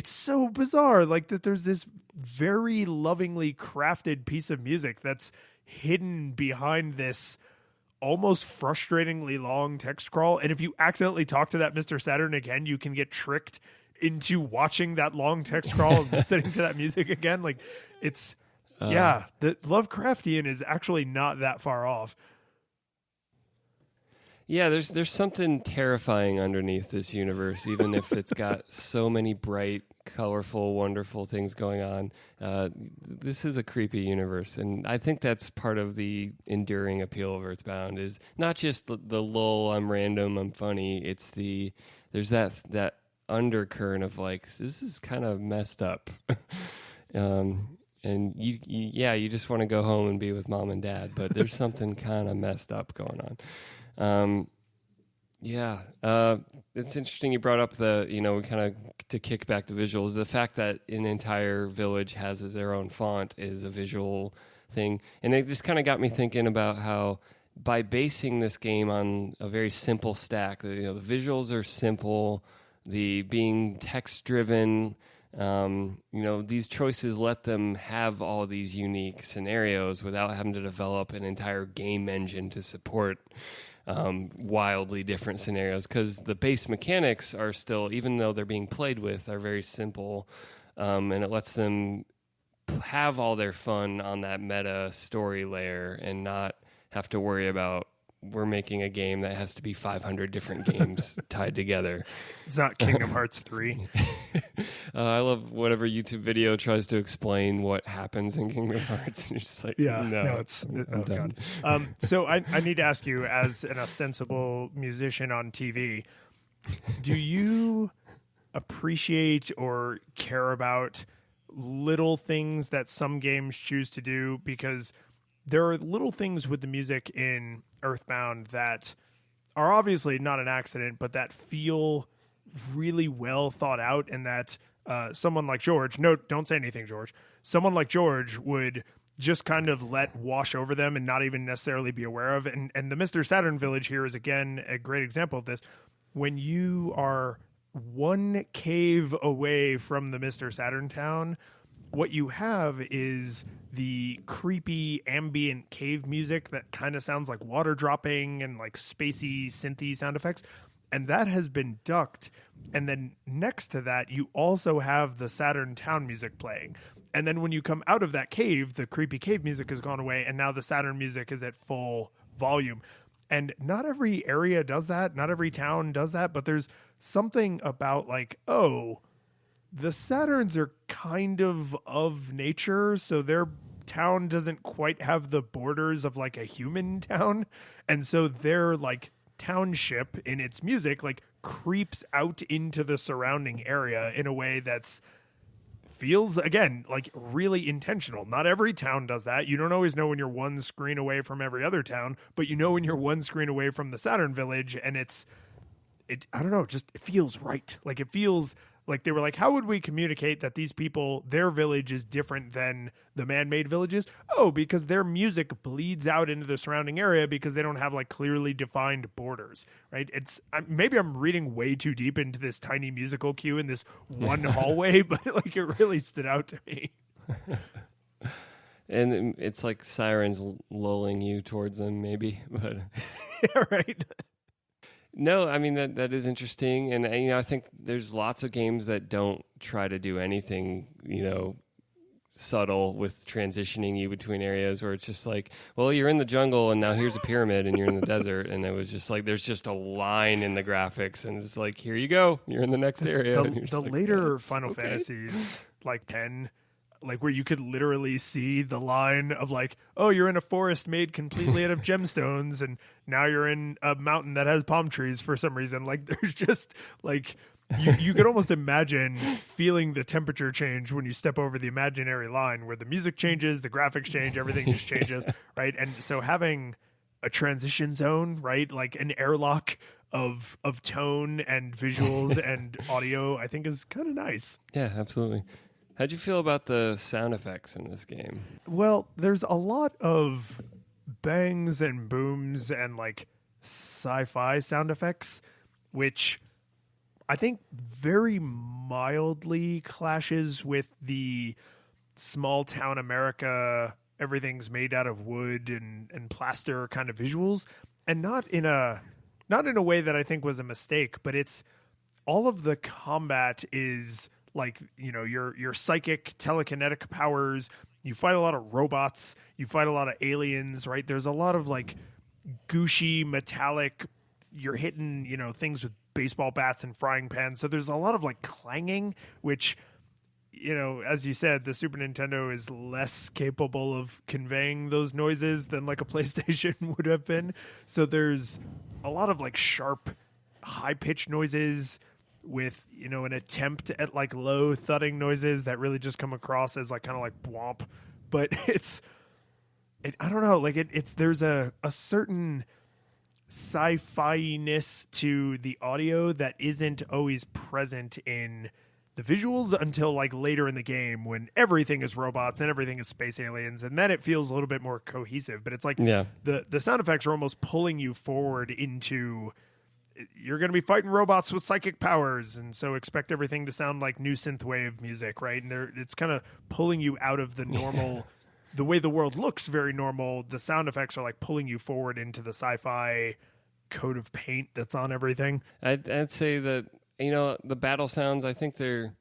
so bizarre. Like that there's this very lovingly crafted piece of music that's hidden behind this almost frustratingly long text crawl. And if you accidentally talk to that Mr. Saturn again, you can get tricked into watching that long text crawl and listening to that music again. Like it's, the Lovecraftian is actually not that far off. Yeah, there's something terrifying underneath this universe, even if it's got so many bright, colorful, wonderful things going on. This is a creepy universe, and I think that's part of the enduring appeal of EarthBound is not just the lull, I'm random, I'm funny. It's there's that undercurrent of like, this is kind of messed up. And you just want to go home and be with mom and dad, but there's something kind of messed up going on. It's interesting you brought up to kick back the visuals. The fact that an entire village has their own font is a visual thing. And it just kind of got me thinking about how by basing this game on a very simple stack, the visuals are simple, the being text driven, these choices let them have all these unique scenarios without having to develop an entire game engine to support wildly different scenarios, because the base mechanics are still, even though they're being played with, are very simple, and it lets them have all their fun on that meta story layer and not have to worry about we're making a game that has to be 500 different games tied together. It's not Kingdom Hearts 3. I love whatever YouTube video tries to explain what happens in Kingdom Hearts. And you're just like, I'm done. God. So I need to ask you, as an ostensible musician on TV, do you appreciate or care about little things that some games choose to do? Because there are little things with the music in EarthBound that are obviously not an accident, but that feel really well thought out, and that someone like George, no, don't say anything, George. Someone like George would just kind of let wash over them and not even necessarily be aware of. And the Mr. Saturn Village here is, again, a great example of this. When you are one cave away from the Mr. Saturn town, what you have is the creepy ambient cave music that kind of sounds like water dropping and like spacey synthy sound effects. And that has been ducked. And then next to that, you also have the Saturn town music playing. And then when you come out of that cave, the creepy cave music has gone away, and now the Saturn music is at full volume. And not every area does that. Not every town does that. But there's something about like, oh, the Saturns are kind of nature. So their town doesn't quite have the borders of like a human town. And so their like township in its music like creeps out into the surrounding area in a way that's feels, again, like really intentional. Not every town does that. You don't always know when you're one screen away from every other town, but you know when you're one screen away from the Saturn village, and I don't know, just it feels right. Like it feels like they were like, how would we communicate that these people, their village is different than the man-made villages? Oh, because their music bleeds out into the surrounding area because they don't have like clearly defined borders, right? Maybe I'm reading way too deep into this tiny musical cue in this one hallway, but like it really stood out to me. And it's like sirens lulling you towards them, maybe, but yeah, right. No, I mean, that is interesting. And, I think there's lots of games that don't try to do anything, subtle with transitioning you between areas where it's just like, well, you're in the jungle and now here's a pyramid and you're in the desert. And it was just like, there's just a line in the graphics and it's like, here you go. You're in the next area. The later Final Fantasies, like 10, like where you could literally see the line of like, oh, you're in a forest made completely out of gemstones and now you're in a mountain that has palm trees for some reason. Like there's just like, you could almost imagine feeling the temperature change when you step over the imaginary line where the music changes, the graphics change, everything just changes, right? And so having a transition zone, right? Like an airlock of tone and visuals and audio, I think is kind of nice. Yeah, absolutely. How'd you feel about the sound effects in this game? Well, there's a lot of bangs and booms and like sci-fi sound effects, which I think very mildly clashes with the small town America, everything's made out of wood and plaster kind of visuals, and not in a way that I think was a mistake, but it's all of the combat is like, your psychic telekinetic powers. You fight a lot of robots. You fight a lot of aliens, right? There's a lot of like gushy metallic. You're hitting, things with baseball bats and frying pans. So there's a lot of like clanging, which, as you said, the Super Nintendo is less capable of conveying those noises than like a PlayStation would have been. So there's a lot of like sharp, high pitched noises with, an attempt at like low thudding noises that really just come across as like kind of like blomp. But I don't know, like there's a certain sci-fi-ness to the audio that isn't always present in the visuals until like later in the game when everything is robots and everything is space aliens, and then it feels a little bit more cohesive. But it's like the sound effects are almost pulling you forward into, you're going to be fighting robots with psychic powers, and so expect everything to sound like new synthwave music, right? And it's kind of pulling you out of the normal the way the world looks very normal. The sound effects are like pulling you forward into the sci-fi coat of paint that's on everything. I'd say that, the battle sounds, I think they're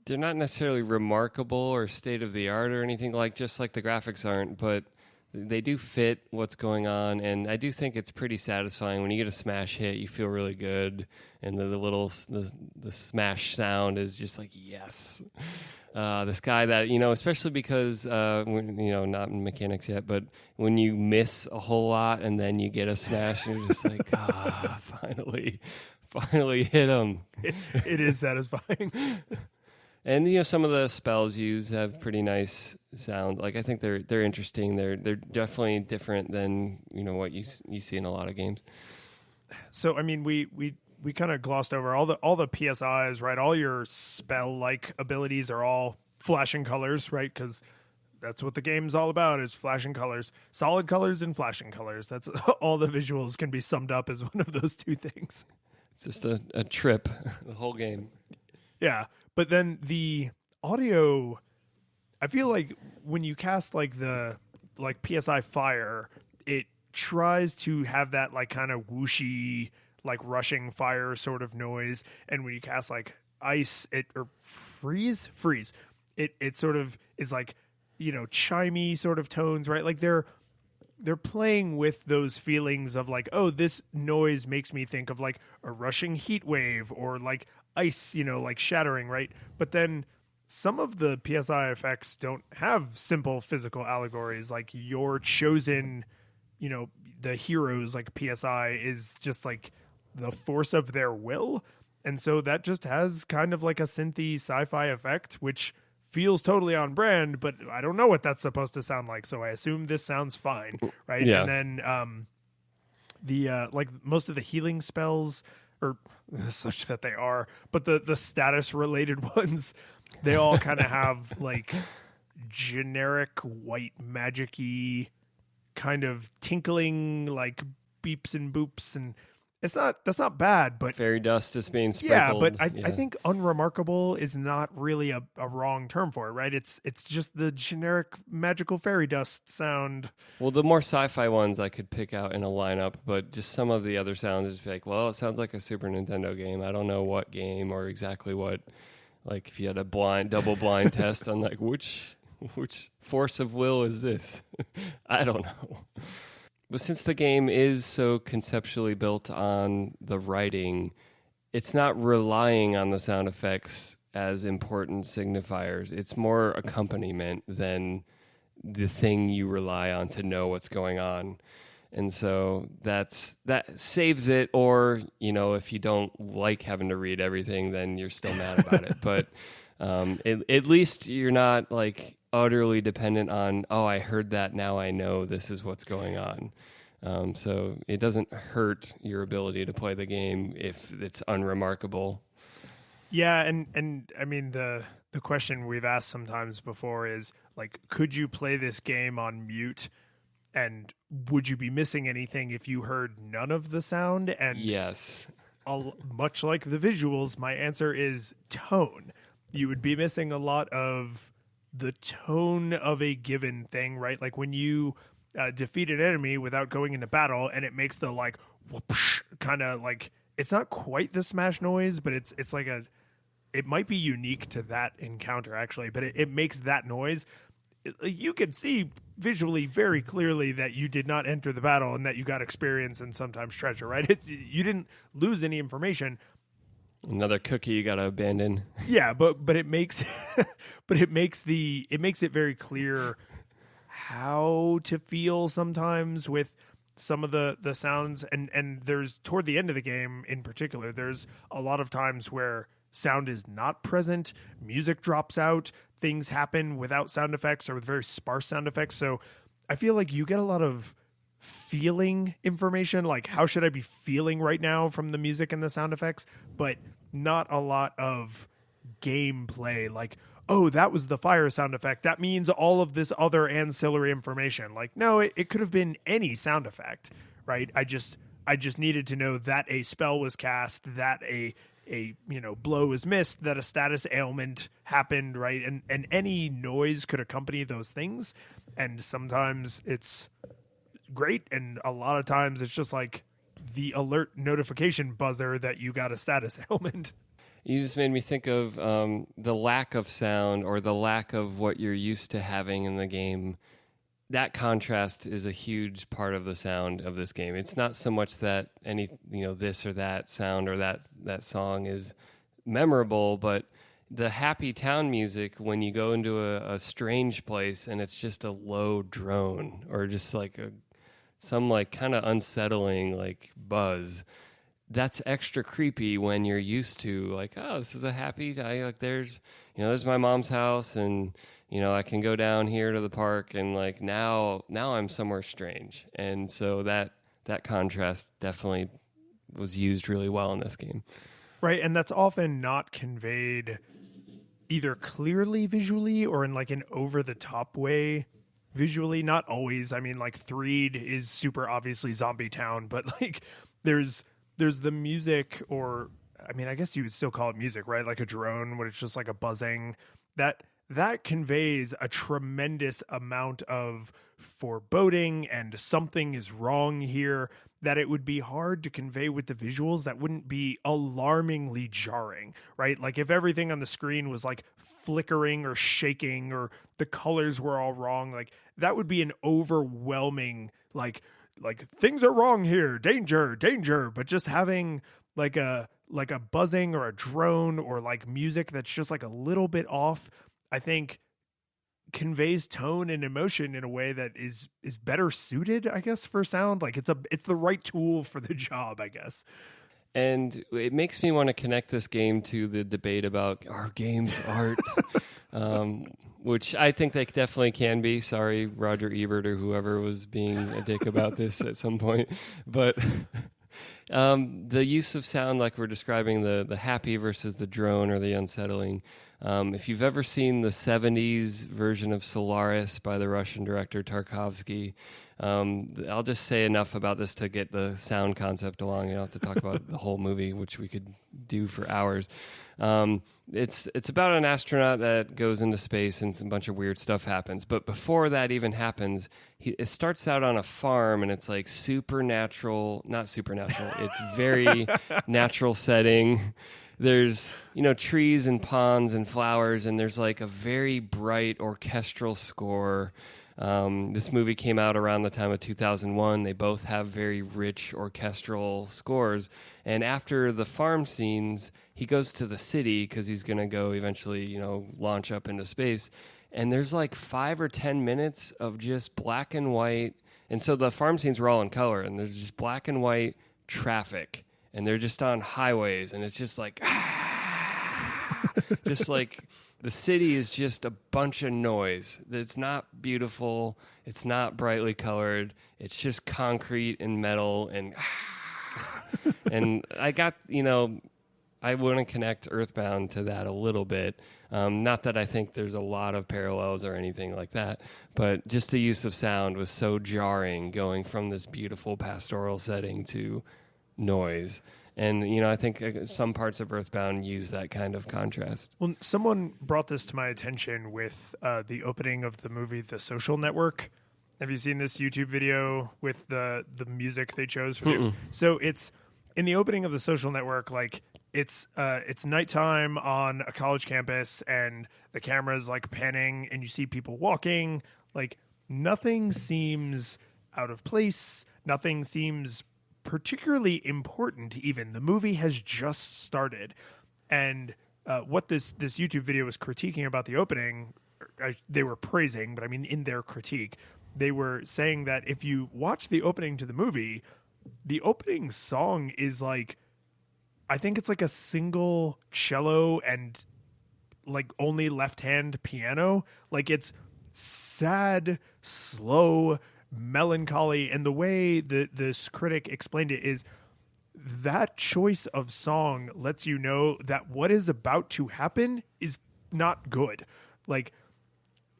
not necessarily remarkable or state of the art or anything, like just like the graphics aren't, but they do fit what's going on, and I do think it's pretty satisfying when you get a smash hit. You feel really good, and the smash sound is just like, yes. This guy that, especially because when, not in mechanics yet, but when you miss a whole lot and then you get a smash, you're just like, finally hit him. It is satisfying. And some of the spells used have pretty nice sound. Like I think they're interesting. They're definitely different than what you see in a lot of games. So I mean, we kind of glossed over all the PSIs, right? All your spell like abilities are all flashing colors, right? Because that's what the game's all about, is flashing colors, solid colors and flashing colors. That's all the visuals can be summed up as one of those two things. It's just a trip, the whole game. Yeah. But then the audio, I feel like when you cast like the PSI fire, it tries to have that like kind of whooshy, like rushing fire sort of noise. And when you cast like ice, or freeze, it sort of is like, chimey sort of tones, right? Like they're playing with those feelings of like, oh, this noise makes me think of like a rushing heat wave or like ice, like shattering, right? But then some of the PSI effects don't have simple physical allegories. Like your chosen, the heroes, like PSI is just like the force of their will. And so that just has kind of like a synthy sci-fi effect, which feels totally on brand, but I don't know what that's supposed to sound like. So I assume this sounds fine, right? Yeah. And then the like most of the healing spells, or such that they are, but the status related ones, they all kind of have like generic white magic-y kind of tinkling like beeps and boops, and that's not bad, but Fairy dust is being sprinkled. yeah, but I think unremarkable is not really a wrong term for it, right? It's just the generic magical fairy dust sound. Well, the more sci-fi ones I could pick out in a lineup, but just some of the other sounds is like, well, it sounds like a Super Nintendo game. I don't know what game or exactly what. Like if you had a double blind test on like which force of will is this? I don't know. But since the game is so conceptually built on the writing, it's not relying on the sound effects as important signifiers. It's more accompaniment than the thing you rely on to know what's going on. And so that saves it, or, if you don't like having to read everything, then you're still mad about it. But at least you're not like utterly dependent on, oh, I heard that, now I know this is what's going on. So it doesn't hurt your ability to play the game if it's unremarkable. Yeah, and I mean the question we've asked sometimes before is like, could you play this game on mute? And would you be missing anything if you heard none of the sound? And yes, much like the visuals, my answer is tone. You would be missing a lot of the tone of a given thing, right? Like when you defeat an enemy without going into battle, and it makes the like whoosh kind of like, it's not quite the smash noise, but it's like it might be unique to that encounter actually, but it makes that noise. You can see visually very clearly that you did not enter the battle and that you got experience and sometimes treasure, right? You didn't lose any information. Another cookie you got to abandon. Yeah, but it makes it makes it very clear how to feel sometimes with some of the sounds, and there's toward the end of the game in particular, there's a lot of times where sound is not present, music drops out, things happen without sound effects or with very sparse sound effects. So I feel like you get a lot of feeling information, like how should I be feeling right now from the music and the sound effects, but not a lot of gameplay, like, oh, that was the fire sound effect, that means all of this other ancillary information. Like, no, it could have been any sound effect, right? I just needed to know that a spell was cast, that a blow was missed, that a status ailment happened, right? And any noise could accompany those things. And sometimes it's great, and a lot of times it's just like the alert notification buzzer that you got a status ailment. You just made me think of the lack of sound, or the lack of what you're used to having in the game. That contrast is a huge part of the sound of this game. It's not so much that any, this or that sound or that song is memorable, but the happy town music when you go into a strange place and it's just a low drone, or just like some like kind of unsettling like buzz. That's extra creepy when you're used to like, oh, this is a happy, there's my mom's house, and I can go down here to the park, and like now I'm somewhere strange. And so that contrast definitely was used really well in this game. Right, and that's often not conveyed either clearly visually or in like an over the top way visually. Not always. I mean, like Threed is super obviously Zombie Town, but like there's the music, or I mean, I guess you would still call it music, right? Like a drone, when it's just like a buzzing, that conveys a tremendous amount of foreboding and something is wrong here. that it would be hard to convey with the visuals that wouldn't be alarmingly jarring, right? Like if everything on the screen was like flickering or shaking or the colors were all wrong, like that would be an overwhelming like things are wrong here, danger, danger. But just having like a buzzing or a drone or like music that's just like a little bit off, I think conveys tone and emotion in a way that is better suited, I guess, for sound. Like it's the right tool for the job, I guess. And it makes me want to connect this game to the debate about are games art, which I think they definitely can be. Sorry, Roger Ebert or whoever was being a dick about this at some point. But the use of sound, like we're describing the happy versus the drone or the unsettling. If you've ever seen the 70s version of Solaris by the Russian director Tarkovsky, I'll just say enough about this to get the sound concept along. You don't have to talk about the whole movie, which we could do for hours. It's about an astronaut that goes into space and some bunch of weird stuff happens. But before that even happens, it starts out on a farm and it's like supernatural, not supernatural. It's very natural setting. There's, trees and ponds and flowers, and there's like a very bright orchestral score. This movie came out around the time of 2001. They both have very rich orchestral scores. And after the farm scenes, he goes to the city because he's going to go eventually, launch up into space. And there's like 5 or 10 minutes of just black and white. And so the farm scenes were all in color, and there's just black and white traffic. And they're just on highways, and it's just like, just like the city is just a bunch of noise. It's not beautiful. It's not brightly colored. It's just concrete and metal. And and I got, I want to connect EarthBound to that a little bit. Not that I think there's a lot of parallels or anything like that, but just the use of sound was so jarring, going from this beautiful pastoral setting to noise. And, I think some parts of EarthBound use that kind of contrast. Well, someone brought this to my attention with the opening of the movie The Social Network. Have you seen this YouTube video with the music they chose for it? So it's in the opening of The Social Network, like it's nighttime on a college campus and the camera is like panning and you see people walking. Like nothing seems out of place. Nothing seems particularly important even. The movie has just started. And what this YouTube video was critiquing about the opening, they were praising, but I mean in their critique, they were saying that if you watch the opening to the movie, the opening song is like, I think it's like a single cello and like only left-hand piano. Like it's sad, slow, melancholy. And the way that this critic explained it is that choice of song lets you know that what is about to happen is not good. Like,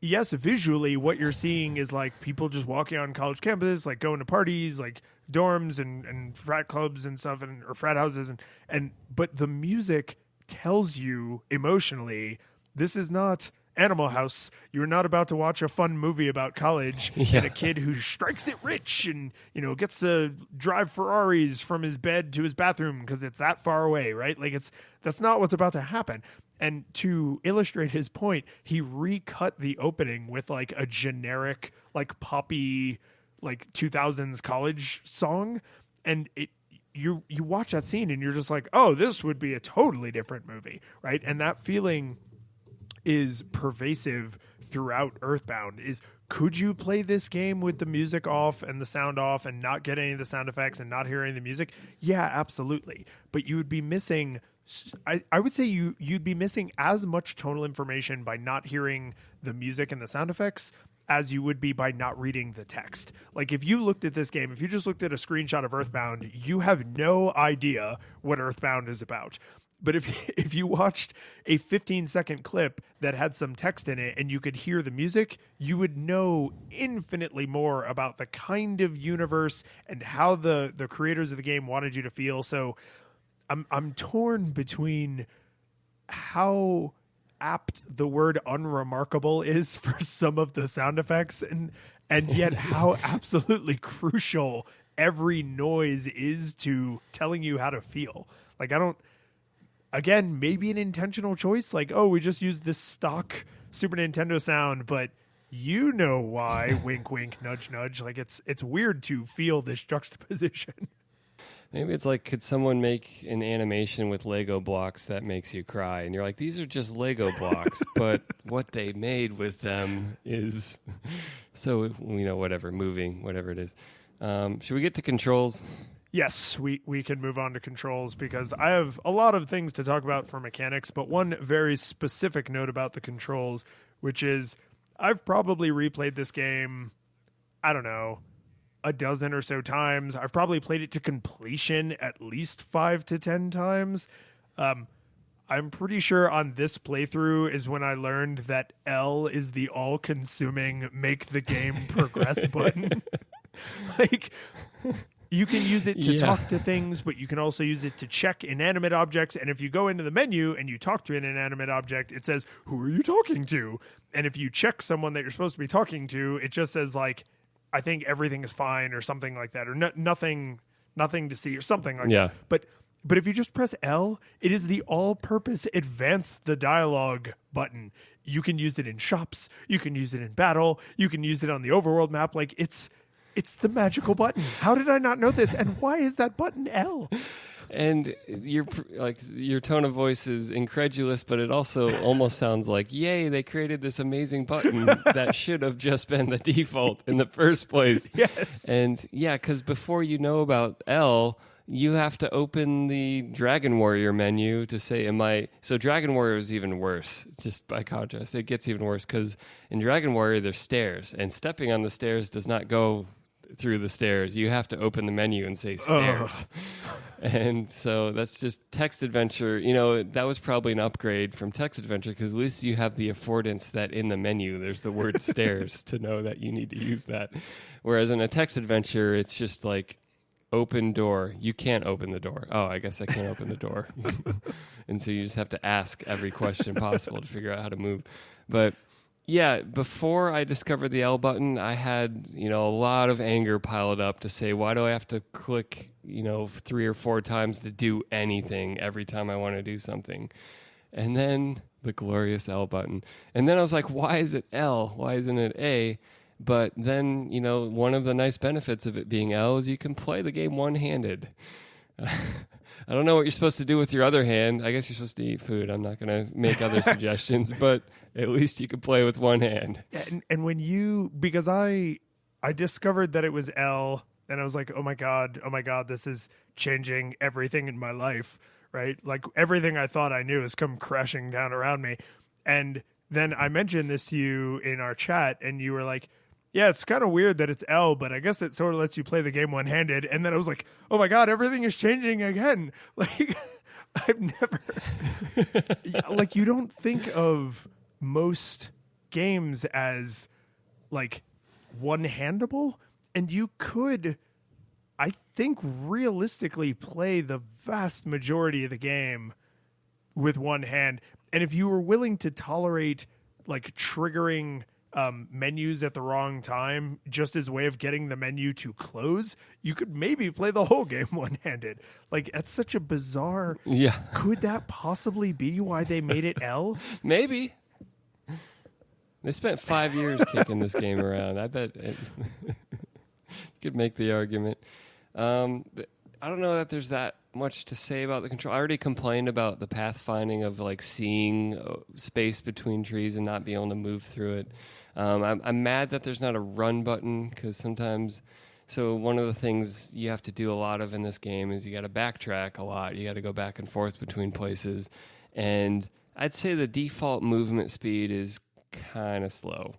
yes, visually what you're seeing is like people just walking on college campus, like going to parties, like dorms and frat clubs and stuff, or frat houses, but the music tells you emotionally, this is not Animal House. You're not about to watch a fun movie about college and a kid who strikes it rich and, gets to drive Ferraris from his bed to his bathroom because it's that far away, right? Like that's not what's about to happen. And to illustrate his point, he recut the opening with like a generic, like poppy, like 2000s college song. And you watch that scene and you're just like, oh, this would be a totally different movie, right? And that feeling is pervasive throughout EarthBound. Is could you play this game with the music off and the sound off and not get any of the sound effects and not hear any of the music? Yeah, absolutely. But you would be missing, I would say you'd be missing as much tonal information by not hearing the music and the sound effects as you would be by not reading the text. Like if you looked at this game, if you just looked at a screenshot of EarthBound, you have no idea what EarthBound is about. But if you watched a 15-second clip that had some text in it and you could hear the music, you would know infinitely more about the kind of universe and how the creators of the game wanted you to feel. So I'm torn between how apt the word unremarkable is for some of the sound effects and yet how absolutely crucial every noise is to telling you how to feel. Like, I don't, again, maybe an intentional choice. Like, oh, we just use this stock Super Nintendo sound, but you know why, wink, wink, nudge, nudge. Like, it's weird to feel this juxtaposition. Maybe it's like, could someone make an animation with Lego blocks that makes you cry? And you're like, these are just Lego blocks, but what they made with them is so, whatever, moving, whatever it is. Should we get to controls? Yes, we can move on to controls because I have a lot of things to talk about for mechanics, but one very specific note about the controls, which is I've probably replayed this game, I don't know, a dozen or so times. I've probably played it to completion at least 5 to 10 times. I'm pretty sure on this playthrough is when I learned that L is the all-consuming make the game progress button. Like, you can use it to talk to things, but you can also use it to check inanimate objects. And if you go into the menu and you talk to an inanimate object, it says, who are you talking to? And if you check someone that you're supposed to be talking to, it just says, like, I think everything is fine or something like that, or nothing to see or something like that. But if you just press L, it is the all-purpose advance the dialogue button. You can use it in shops. You can use it in battle. You can use it on the overworld map. Like, it's the magical button. How did I not know this? And why is that button L? And your tone of voice is incredulous, but it also almost sounds like, yay, they created this amazing button that should have just been the default in the first place. Yes. And yeah, because before you know about L, you have to open the Dragon Warrior menu to say, so Dragon Warrior is even worse, just by contrast. It gets even worse because in Dragon Warrior, there's stairs, and stepping on the stairs does not go through the stairs. You have to open the menu and say stairs. And so that's just text adventure. That was probably an upgrade from text adventure because at least you have the affordance that in the menu there's the word stairs to know that you need to use that. Whereas in a text adventure, it's just like open door. You can't open the door. Oh, I guess I can't open the door. And so you just have to ask every question possible to figure out how to move. But yeah, before I discovered the L button, I had, a lot of anger piled up to say, why do I have to click, 3 or 4 times to do anything every time I want to do something? And then the glorious L button. And then I was like, why is it L? Why isn't it A? But then, one of the nice benefits of it being L is you can play the game one-handed. I don't know what you're supposed to do with your other hand. I guess you're supposed to eat food. I'm not going to make other suggestions, but at least you can play with one hand. And when because I discovered that it was L, and I was like, oh my God, this is changing everything in my life, right? Like, everything I thought I knew has come crashing down around me. And then I mentioned this to you in our chat, and you were like, yeah, it's kind of weird that it's L, but I guess it sort of lets you play the game one-handed. And then I was like, oh my God, everything is changing again. Like, I've never... like, you don't think of most games as, like, one-handable, and you could, I think, realistically play the vast majority of the game with one hand. And if you were willing to tolerate, like, triggering menus at the wrong time just as a way of getting the menu to close, you could maybe play the whole game one-handed. Like, that's such a bizarre... Yeah. Could that possibly be why they made it L? Maybe. They spent 5 years kicking this game around. I bet you could make the argument. I don't know that there's that much to say about the control. I already complained about the pathfinding of, like, seeing space between trees and not being able to move through it. I'm mad that there's not a run button because sometimes... So one of the things you have to do a lot of in this game is you got to backtrack a lot. You got to go back and forth between places. And I'd say the default movement speed is kind of slow.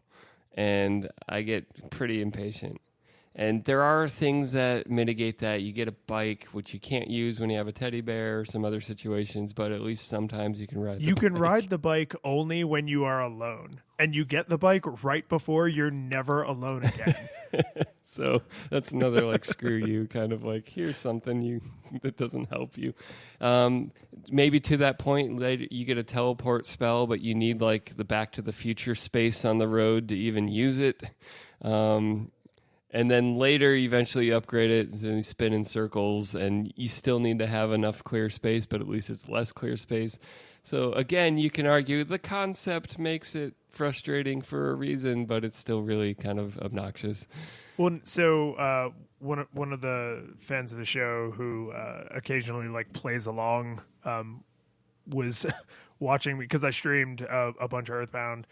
And I get pretty impatient. And there are things that mitigate that. You get a bike, which you can't use when you have a teddy bear or some other situations, but at least sometimes you can ride the bike. You can ride the bike only when you are alone. And you get the bike right before you're never alone again. So that's another, like, screw you, kind of like, here's something that doesn't help you. Maybe to that point, later, you get a teleport spell, but you need, like, the Back to the Future space on the road to even use it. And then later, eventually you upgrade it and you spin in circles, and you still need to have enough clear space, but at least it's less clear space. So again, you can argue the concept makes it frustrating for a reason, but it's still really kind of obnoxious. Well, so one of the fans of the show who occasionally like plays along was watching me because I streamed a bunch of EarthBound.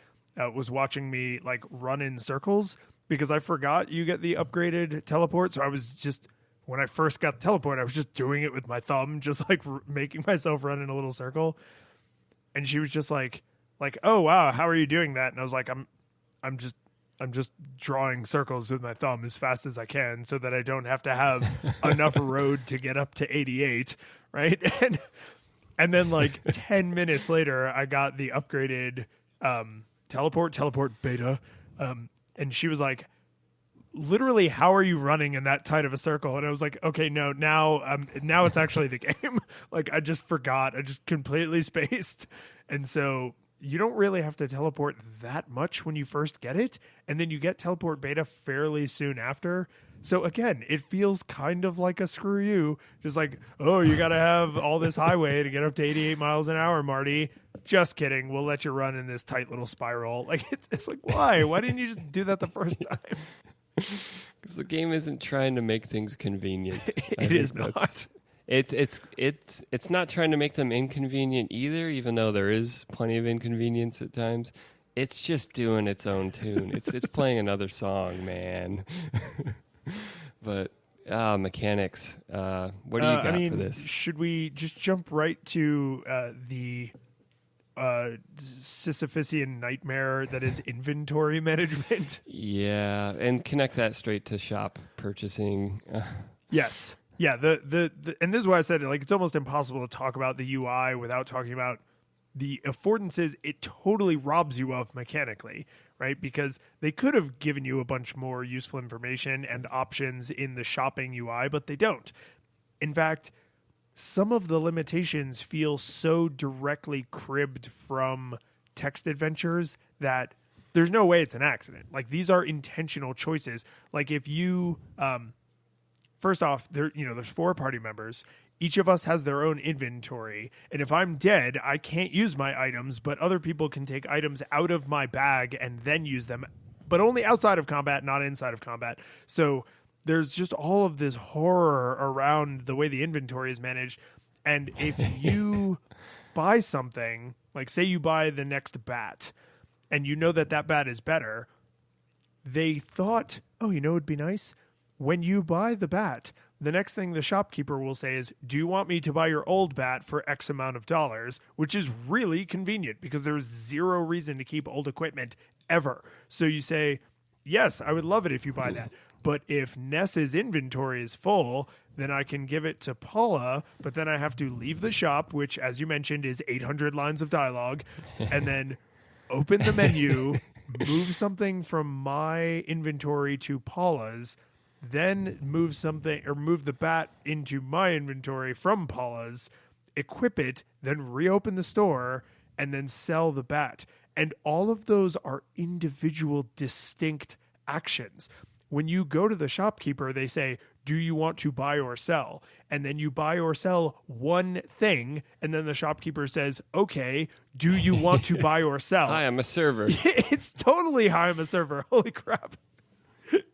Was watching me like run in circles because I forgot you get the upgraded teleport. So I was just when I first got the teleport, I was just doing it with my thumb, just like making myself run in a little circle. And she was just like, oh wow, how are you doing that? And I was like, I'm just drawing circles with my thumb as fast as I can so that I don't have to have enough road to get up to 88, right? And then like 10 minutes later, I got the upgraded teleport beta, and she was like, literally, how are you running in that tight of a circle? And I was like, okay, no, now it's actually the game. Like I just forgot, I just completely spaced. And so you don't really have to teleport that much when you first get it, and then you get teleport beta fairly soon after. So again, it feels kind of like a screw you, just like, oh, you got to have all this highway to get up to 88 miles an hour, Marty. Just kidding. We'll let you run in this tight little spiral. Like it's like, why? Why didn't you just do that the first time? Because the game isn't trying to make things convenient. It is not. It's not trying to make them inconvenient either, even though there is plenty of inconvenience at times. It's just doing its own tune. It's playing another song, man. But mechanics. What do you got for this? Should we just jump right to the Sisyphusian nightmare that is inventory management? Yeah, and connect that straight to shop purchasing. Yes. Yeah, the and this is why I said it, like it's almost impossible to talk about the UI without talking about the affordances it totally robs you of mechanically, right? Because they could have given you a bunch more useful information and options in the shopping UI, but they don't. In fact, some of the limitations feel so directly cribbed from text adventures that there's no way it's an accident. Like these are intentional choices. Like if you first off, there's 4 party members. Each of us has their own inventory. And if I'm dead, I can't use my items, but other people can take items out of my bag and then use them, but only outside of combat, not inside of combat. So there's just all of this horror around the way the inventory is managed. And if you buy something, like say you buy the next bat, and you know that bat is better, they thought, oh, it'd be nice? When you buy the bat, the next thing the shopkeeper will say is, do you want me to buy your old bat for X amount of dollars? Which is really convenient because there's zero reason to keep old equipment ever. So you say, yes, I would love it if you buy that. But if Ness's inventory is full, then I can give it to Paula, but then I have to leave the shop, which, as you mentioned, is 800 lines of dialogue, and then open the menu, move something from my inventory to Paula's, then move the bat into my inventory from Paula's, equip it, then reopen the store, and then sell the bat. And all of those are individual, distinct actions. When you go to the shopkeeper, they say, do you want to buy or sell? And then you buy or sell one thing, and then the shopkeeper says, okay, do you want to buy or sell? Hi, I'm a server. It's totally hi, I'm a server. Holy crap.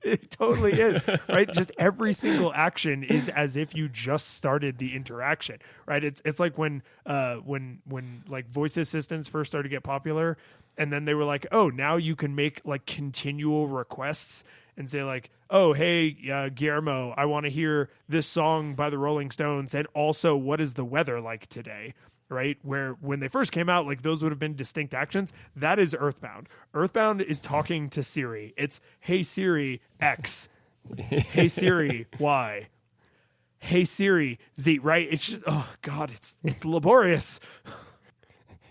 It totally is, right? Just every single action is as if you just started the interaction, right? It's like when like voice assistants first started to get popular, and then they were like, oh, now you can make like continual requests and say like, oh, hey, Guillermo, I want to hear this song by the Rolling Stones, and also what is the weather like today? Right? Where when they first came out, like those would have been distinct actions. That is EarthBound. EarthBound is talking to Siri. It's, hey Siri, X. Hey Siri, Y. Hey Siri, Z, right? It's just, oh God, it's laborious.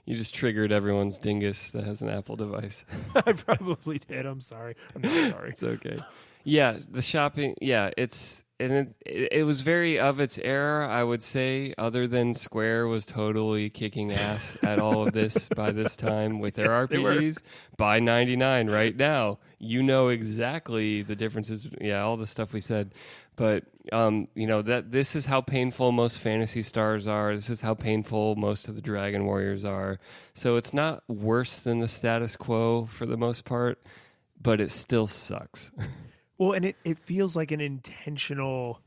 You just triggered everyone's dingus that has an Apple device. I probably did. I'm sorry. I'm not sorry. It's okay. Yeah, the shopping, yeah, it's it was very of its era, I would say, other than Square was totally kicking ass at all of this by this time with their RPGs. Buy 99 right now. You know exactly the differences. Yeah, all the stuff we said. But, that this is how painful most Phantasy Stars are. This is how painful most of the Dragon Warriors are. So it's not worse than the status quo for the most part, but it still sucks. Well, and it feels like an intentional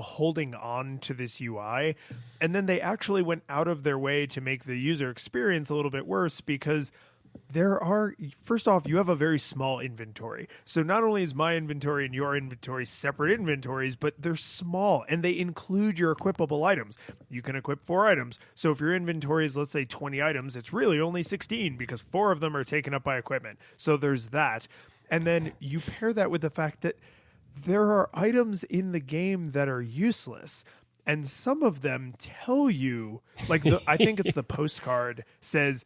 holding on to this UI, and then they actually went out of their way to make the user experience a little bit worse because first off, you have a very small inventory. So not only is my inventory and your inventory separate inventories, but they're small and they include your equipable items. You can equip 4 items. So if your inventory is, let's say, 20 items, it's really only 16 because 4 of them are taken up by equipment. So there's that. And then you pair that with the fact that there are items in the game that are useless. And some of them tell you, like I think it's the postcard says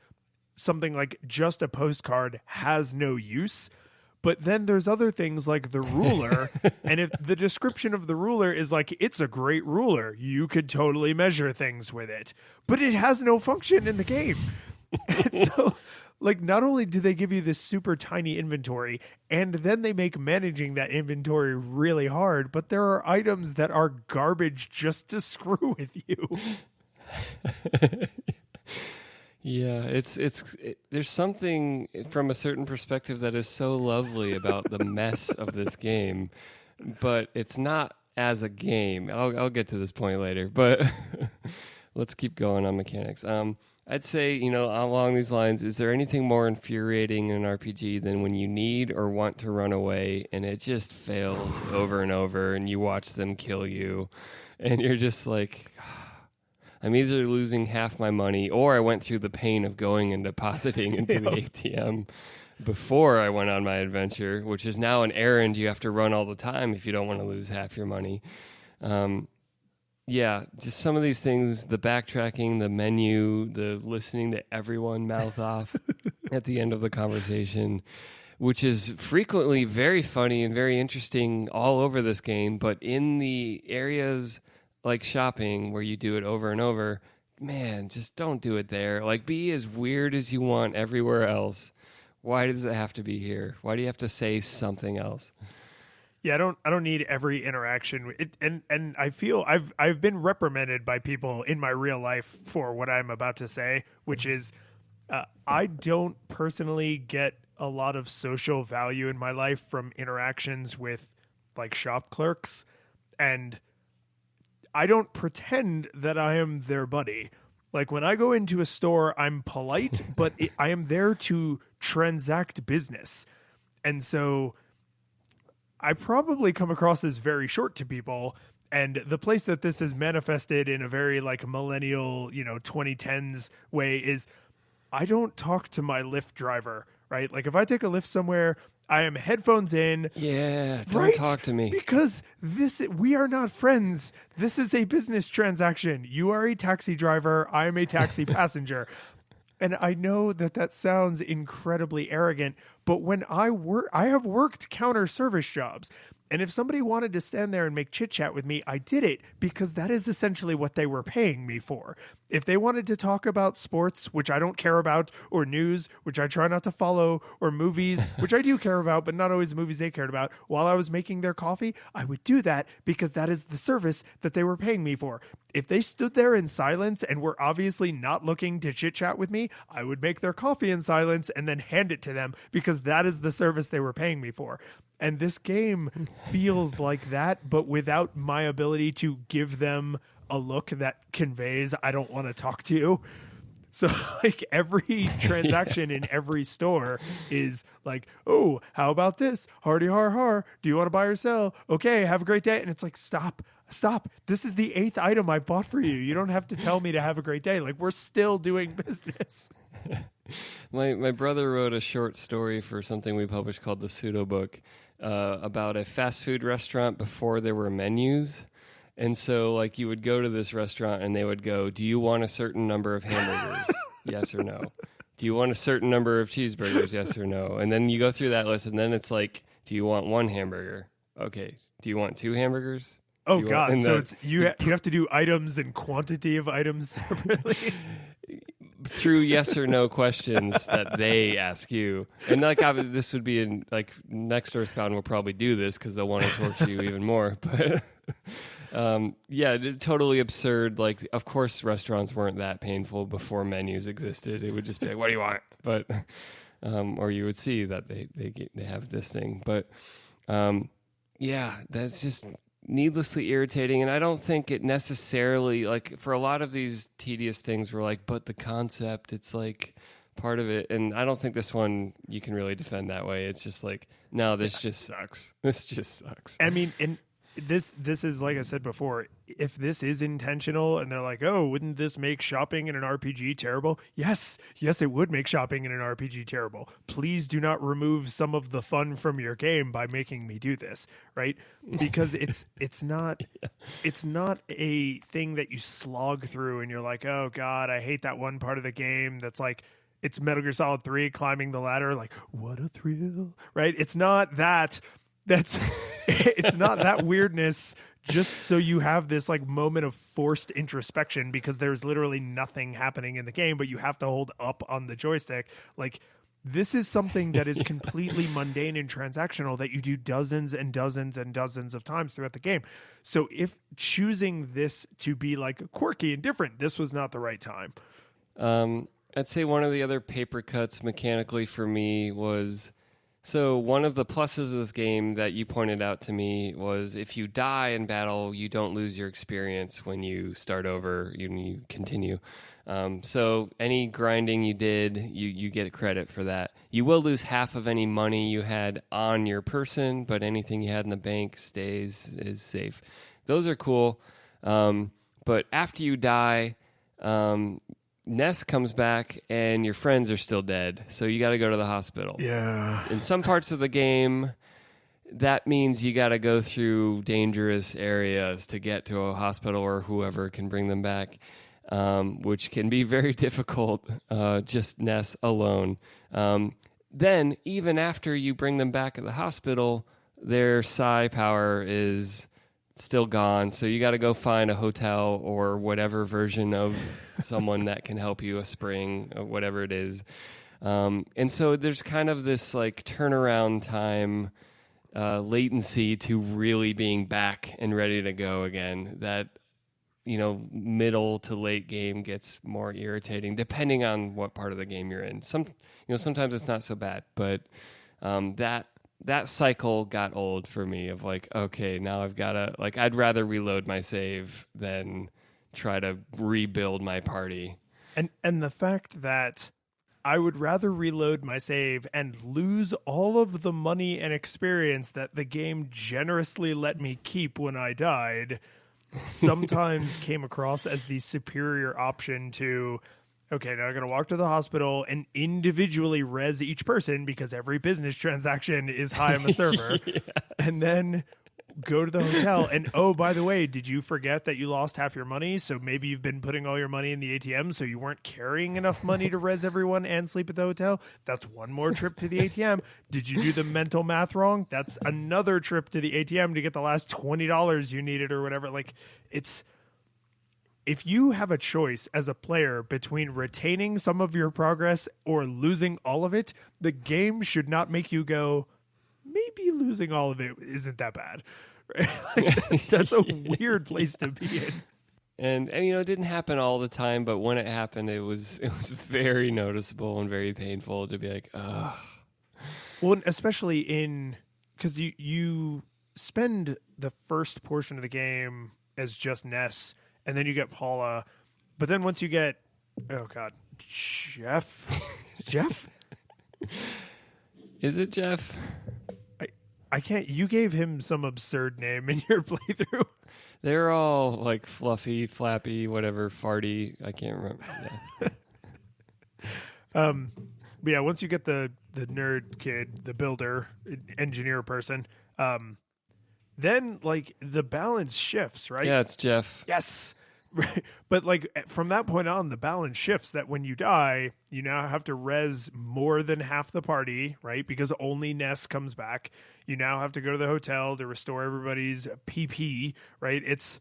something like just a postcard has no use. But then there's other things like the ruler. And if the description of the ruler is like, it's a great ruler, you could totally measure things with it. But it has no function in the game. And so, like, not only do they give you this super tiny inventory, and then they make managing that inventory really hard, but there are items that are garbage just to screw with you. Yeah, there's something from a certain perspective that is so lovely about the mess of this game, but it's not as a game. I'll get to this point later, but let's keep going on mechanics. I'd say, along these lines, is there anything more infuriating in an RPG than when you need or want to run away and it just fails over and over and you watch them kill you and you're just like, I'm either losing half my money or I went through the pain of going and depositing into the ATM before I went on my adventure, which is now an errand you have to run all the time if you don't want to lose half your money. Yeah, just some of these things, the backtracking, the menu, the listening to everyone mouth off at the end of the conversation, which is frequently very funny and very interesting all over this game, but in the areas like shopping where you do it over and over, man, just don't do it there. Like, be as weird as you want everywhere else. Why does it have to be here? Why do you have to say something else? Yeah, I don't need every interaction. And I feel I've been reprimanded by people in my real life for what I'm about to say, which is I don't personally get a lot of social value in my life from interactions with like shop clerks, and I don't pretend that I am their buddy. Like when I go into a store, I'm polite, but I am there to transact business. And so I probably come across as very short to people. And the place that this is manifested in a very like millennial, 2010s way is I don't talk to my Lyft driver, right? Like if I take a Lyft somewhere, I am headphones in. Yeah, don't talk to me. Because we are not friends. This is a business transaction. You are a taxi driver. I am a taxi passenger. And I know that sounds incredibly arrogant, but when I have worked counter service jobs. And if somebody wanted to stand there and make chit chat with me, I did it because that is essentially what they were paying me for. If they wanted to talk about sports, which I don't care about, or news, which I try not to follow, or movies, which I do care about, but not always the movies they cared about, while I was making their coffee, I would do that because that is the service that they were paying me for. If they stood there in silence and were obviously not looking to chit chat with me, I would make their coffee in silence and then hand it to them because that is the service they were paying me for. And this game feels like that, but without my ability to give them a look that conveys, I don't want to talk to you. So like every transaction in every store is like, oh, how about this? Hardy har har. Do you want to buy or sell? Okay, have a great day. And it's like, stop. This is the 8th item I bought for you. You don't have to tell me to have a great day. Like we're still doing business. My brother wrote a short story for something we published called The Pseudo Book about a fast food restaurant before there were menus. And so, like, you would go to this restaurant and they would go, do you want a certain number of hamburgers? Yes or no? Do you want a certain number of cheeseburgers? Yes or no? And then you go through that list and then it's like, do you want one hamburger? okay, do you want 2 hamburgers? Oh Do you God! want- So and it's you have to do items and quantity of items separately. through yes or no questions that they ask you, and like this would be in like next Earthbound will probably do this because they'll want to torture you even more. But yeah, totally absurd. Like, of course, restaurants weren't that painful before menus existed. It would just be like, "What do you want?" But or you would see that they have this thing. But yeah, that's just needlessly irritating, and I don't think it necessarily, like, for a lot of these tedious things we're like, but the concept, it's like part of it, and I don't think this one you can really defend that way. It's just like, no, this just sucks. This just sucks. I mean, and this is, like I said before, if this is intentional and they're like, oh, wouldn't this make shopping in an RPG terrible? Yes, it would make shopping in an RPG terrible. Please do not remove some of the fun from your game by making me do this, right? Because it's not a thing that you slog through and you're like, oh God, I hate that one part of the game that's like, it's Metal Gear Solid 3 climbing the ladder, like, what a thrill, right? It's not that. It's not that weirdness, just so you have this like moment of forced introspection because there's literally nothing happening in the game, but you have to hold up on the joystick. Like, this is something that is completely mundane and transactional that you do dozens and dozens and dozens of times throughout the game. So if choosing this to be like quirky and different, this was not the right time. I'd say one of the other paper cuts mechanically for me was, so one of the pluses of this game that you pointed out to me was if you die in battle, you don't lose your experience when you start over, you continue. So any grinding you did, you get credit for that. You will lose half of any money you had on your person, but anything you had in the bank is safe. Those are cool. But after you die, Ness comes back and your friends are still dead, so you got to go to the hospital. Yeah. In some parts of the game, that means you got to go through dangerous areas to get to a hospital or whoever can bring them back, which can be very difficult, just Ness alone. Then, even after you bring them back at the hospital, their psi power is still gone, so you got to go find a hotel or whatever version of someone that can help you, a spring or whatever it is. And so there's kind of this like turnaround time latency to really being back and ready to go again that, you know, middle to late game gets more irritating depending on what part of the game you're in. Sometimes it's not so bad, but that cycle got old for me of like, okay, now I've got to, like, I'd rather reload my save than try to rebuild my party. And the fact that I would rather reload my save and lose all of the money and experience that the game generously let me keep when I died sometimes came across as the superior option to, okay, now I'm going to walk to the hospital and individually res each person because every business transaction is high on the server. Yes. And then go to the hotel. And, oh, by the way, did you forget that you lost half your money? So maybe you've been putting all your money in the ATM, so you weren't carrying enough money to res everyone and sleep at the hotel. That's one more trip to the ATM. Did you do the mental math wrong? That's another trip to the ATM to get the last $20 you needed or whatever. Like, it's... If you have a choice as a player between retaining some of your progress or losing all of it, the game should not make you go, maybe losing all of it isn't that bad. Right? Like, that's a weird place to be in. And you know, it didn't happen all the time, but when it happened, it was very noticeable and very painful to be like, ugh. Well, especially because you spend the first portion of the game as just Ness, and then you get Paula, but then once you get, oh God, Jeff? Is it Jeff? I can't, you gave him some absurd name in your playthrough. They're all like fluffy, flappy, whatever, farty. I can't remember. Yeah. But yeah, once you get the nerd kid, the builder, engineer person, then like the balance shifts, right? Yeah, it's Jeff. Yes. But like from that point on, the balance shifts that when you die, you now have to res more than half the party, right? Because only Ness comes back. You now have to go to the hotel to restore everybody's PP, right? It's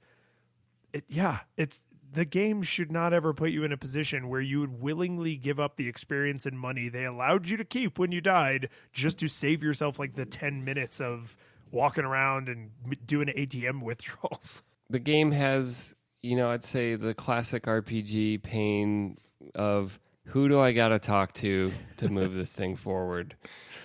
the game should not ever put you in a position where you would willingly give up the experience and money they allowed you to keep when you died just to save yourself like the 10 minutes of walking around and doing ATM withdrawals. The game has, I'd say the classic RPG pain of who do I got to talk to move this thing forward.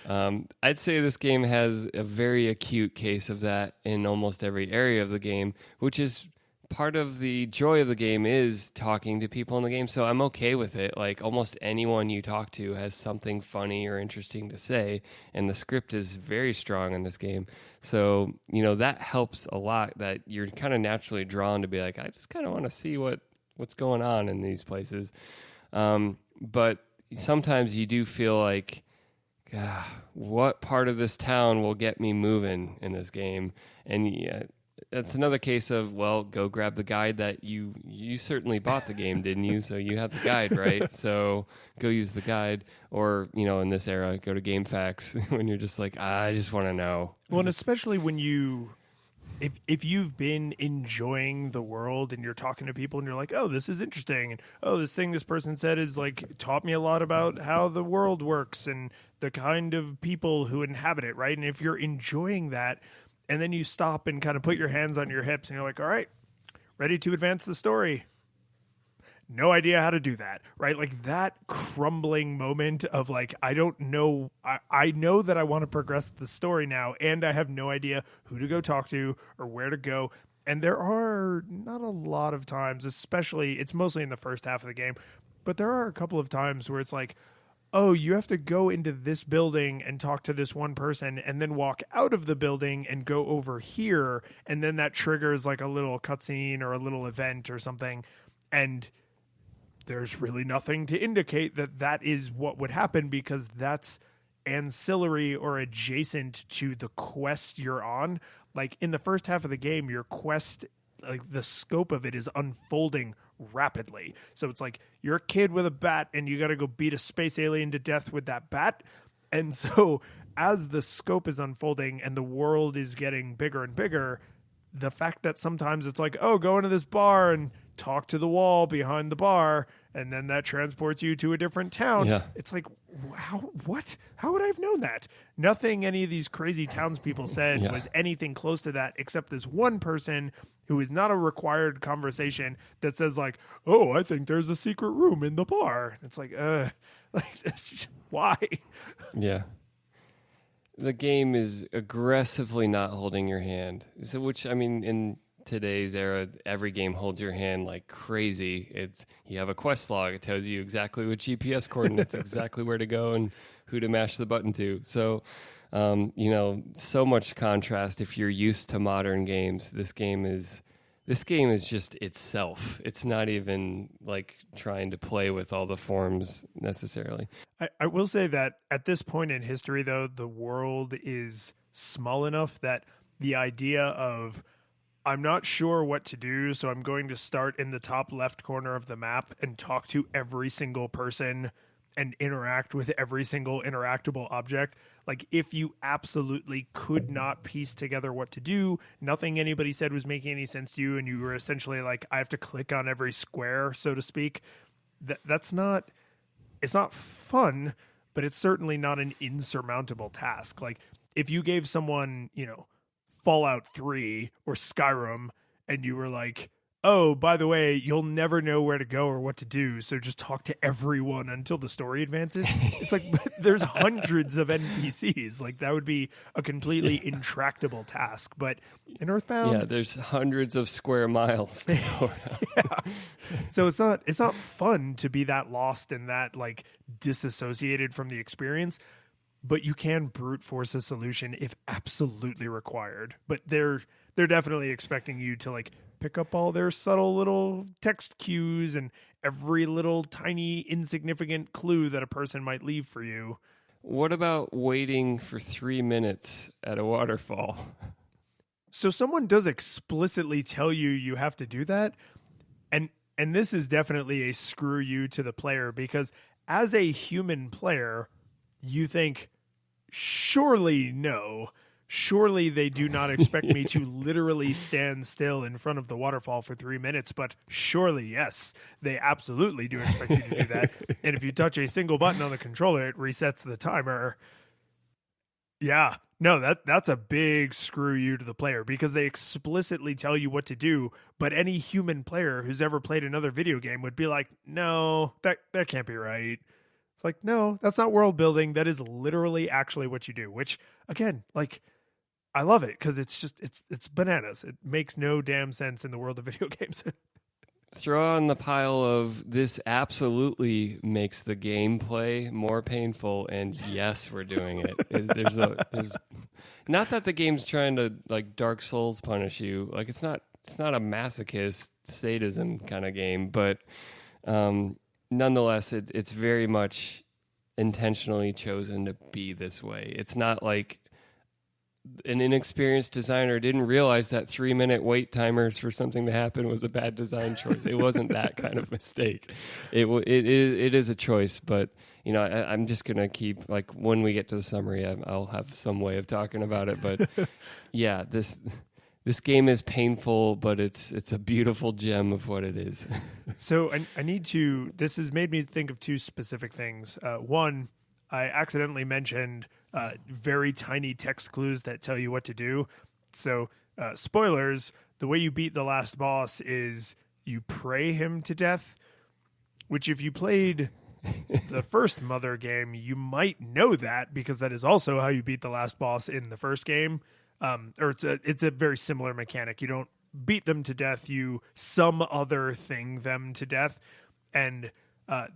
I'd say this game has a very acute case of that in almost every area of the game, which is part of the joy of the game is talking to people in the game. So I'm okay with it. Like almost anyone you talk to has something funny or interesting to say. And the script is very strong in this game. So, that helps a lot that you're kind of naturally drawn to be like, I just kind of want to see what's going on in these places. But sometimes you do feel like, what part of this town will get me moving in this game? And that's another case of, well, go grab the guide that you certainly bought the game, didn't you? So you have the guide, right? So go use the guide. Or, in this era, go to GameFAQs when you're just like, I just want to know. Well, and especially when if you've been enjoying the world and you're talking to people and you're like, oh, this is interesting. And, oh, this thing this person said is like taught me a lot about how the world works and the kind of people who inhabit it, right? And if you're enjoying that, and then you stop and kind of put your hands on your hips and you're like, all right, ready to advance the story. No idea how to do that, right? Like that crumbling moment of like, I don't know. I know that I want to progress the story now, and I have no idea who to go talk to or where to go. And there are not a lot of times, especially, it's mostly in the first half of the game, but there are a couple of times where it's like, oh, you have to go into this building and talk to this one person and then walk out of the building and go over here. And then that triggers like a little cutscene or a little event or something. And there's really nothing to indicate that that is what would happen because that's ancillary or adjacent to the quest you're on. Like in the first half of the game, your quest, like the scope of it is unfolding rapidly. So it's like you're a kid with a bat and you got to go beat a space alien to death with that bat. And so as the scope is unfolding and the world is getting bigger and bigger, the fact that sometimes it's like, oh, go into this bar and talk to the wall behind the bar, and then that transports you to a different town. Yeah. It's like, what? How would I have known that? Nothing any of these crazy townspeople said was anything close to that, except this one person who is not a required conversation that says like, oh, I think there's a secret room in the bar. It's like, why? Yeah. The game is aggressively not holding your hand. So, which, I mean, in today's era, every game holds your hand like crazy. You have a quest log. It tells you exactly what GPS coordinates, exactly where to go and who to mash the button to. So, so much contrast. If you're used to modern games, this game is just itself. It's not even like trying to play with all the forms necessarily. I will say that at this point in history, though, the world is small enough that the idea of I'm not sure what to do, so I'm going to start in the top left corner of the map and talk to every single person and interact with every single interactable object. Like, if you absolutely could not piece together what to do, nothing anybody said was making any sense to you, and you were essentially like, I have to click on every square, so to speak, it's not fun, but it's certainly not an insurmountable task. Like, if you gave someone, Fallout 3 or Skyrim, and you were like, oh, by the way, you'll never know where to go or what to do, so just talk to everyone until the story advances. It's like, there's hundreds of NPCs. Like, that would be a completely intractable task. But in EarthBound... Yeah, there's hundreds of square miles to go around. So it's not fun to be that lost and that, like, disassociated from the experience. But you can brute force a solution if absolutely required. But they're definitely expecting you to like pick up all their subtle little text cues and every little tiny insignificant clue that a person might leave for you. What about waiting for 3 minutes at a waterfall? So someone does explicitly tell you have to do that. And this is definitely a screw you to the player, because as a human player, you think, surely no. Surely they do not expect me to literally stand still in front of the waterfall for 3 minutes, but surely, yes, they absolutely do expect you to do that. And if you touch a single button on the controller, it resets the timer. Yeah, no, that's a big screw you to the player, because they explicitly tell you what to do, but any human player who's ever played another video game would be like, no, that can't be right. It's like, no, that's not world building. That is literally actually what you do, which, again, like, I love it because it's bananas. It makes no damn sense in the world of video games. Throw on the pile of this absolutely makes the gameplay more painful, and yes, we're doing it. There's not that the game's trying to like Dark Souls punish you. Like it's not a masochist sadism kind of game, but nonetheless, it's very much intentionally chosen to be this way. It's not like an inexperienced designer didn't realize that 3-minute wait timers for something to happen was a bad design choice. It wasn't that kind of mistake. It is a choice, but you know, I'm just gonna keep, like, when we get to the summary, I'll have some way of talking about it. But yeah, this game is painful, but it's a beautiful gem of what it is. So I need to. This has made me think of two specific things. One, I accidentally mentioned very tiny text clues that tell you what to do. So, spoilers, the way you beat the last boss is you pray him to death, which if you played the first Mother game, you might know that, because that is also how you beat the last boss in the first game. Or it's a very similar mechanic. You don't beat them to death, you some other thing them to death. And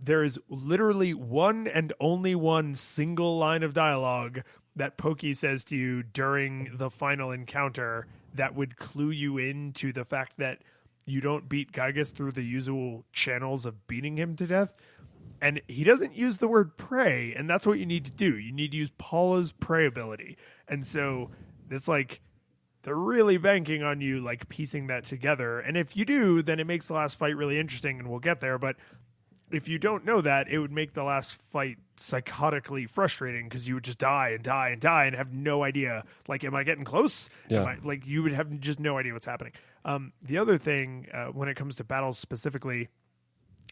there is literally one and only one single line of dialogue that Pokey says to you during the final encounter that would clue you into the fact that you don't beat Gygas through the usual channels of beating him to death. And he doesn't use the word pray, and that's what you need to do. You need to use Paula's pray ability. And so it's like they're really banking on you, like, piecing that together. And if you do, then it makes the last fight really interesting, and we'll get there. But if you don't know that, it would make the last fight psychotically frustrating, because you would just die and die and die and have no idea, like, am I getting close? Yeah. Like, you would have just no idea what's happening. The other thing, when it comes to battles specifically,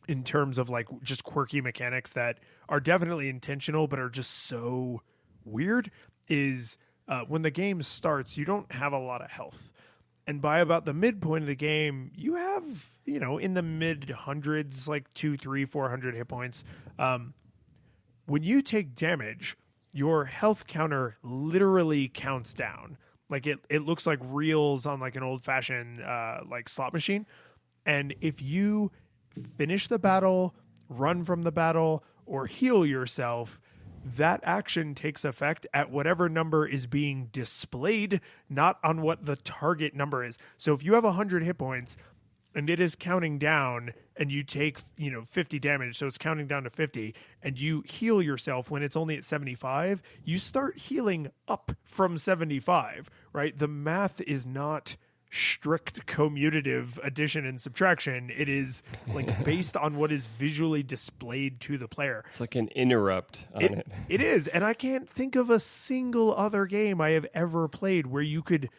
in terms of like just quirky mechanics that are definitely intentional but are just so weird, is when the game starts, you don't have a lot of health. And by about the midpoint of the game, you have, you know, in the mid hundreds, like 200, 300, 400 hit points. When you take damage, your health counter literally counts down. Like it looks like reels on like an old fashioned like slot machine. And if you finish the battle, run from the battle, or heal yourself, that action takes effect at whatever number is being displayed, not on what the target number is. So if you have 100 hit points and it is counting down and you take, 50 damage, so it's counting down to 50, and you heal yourself when it's only at 75, you start healing up from 75, right? The math is not strict commutative addition and subtraction. It is like based on what is visually displayed to the player. It's like an interrupt on it. It is. And I can't think of a single other game I have ever played where you could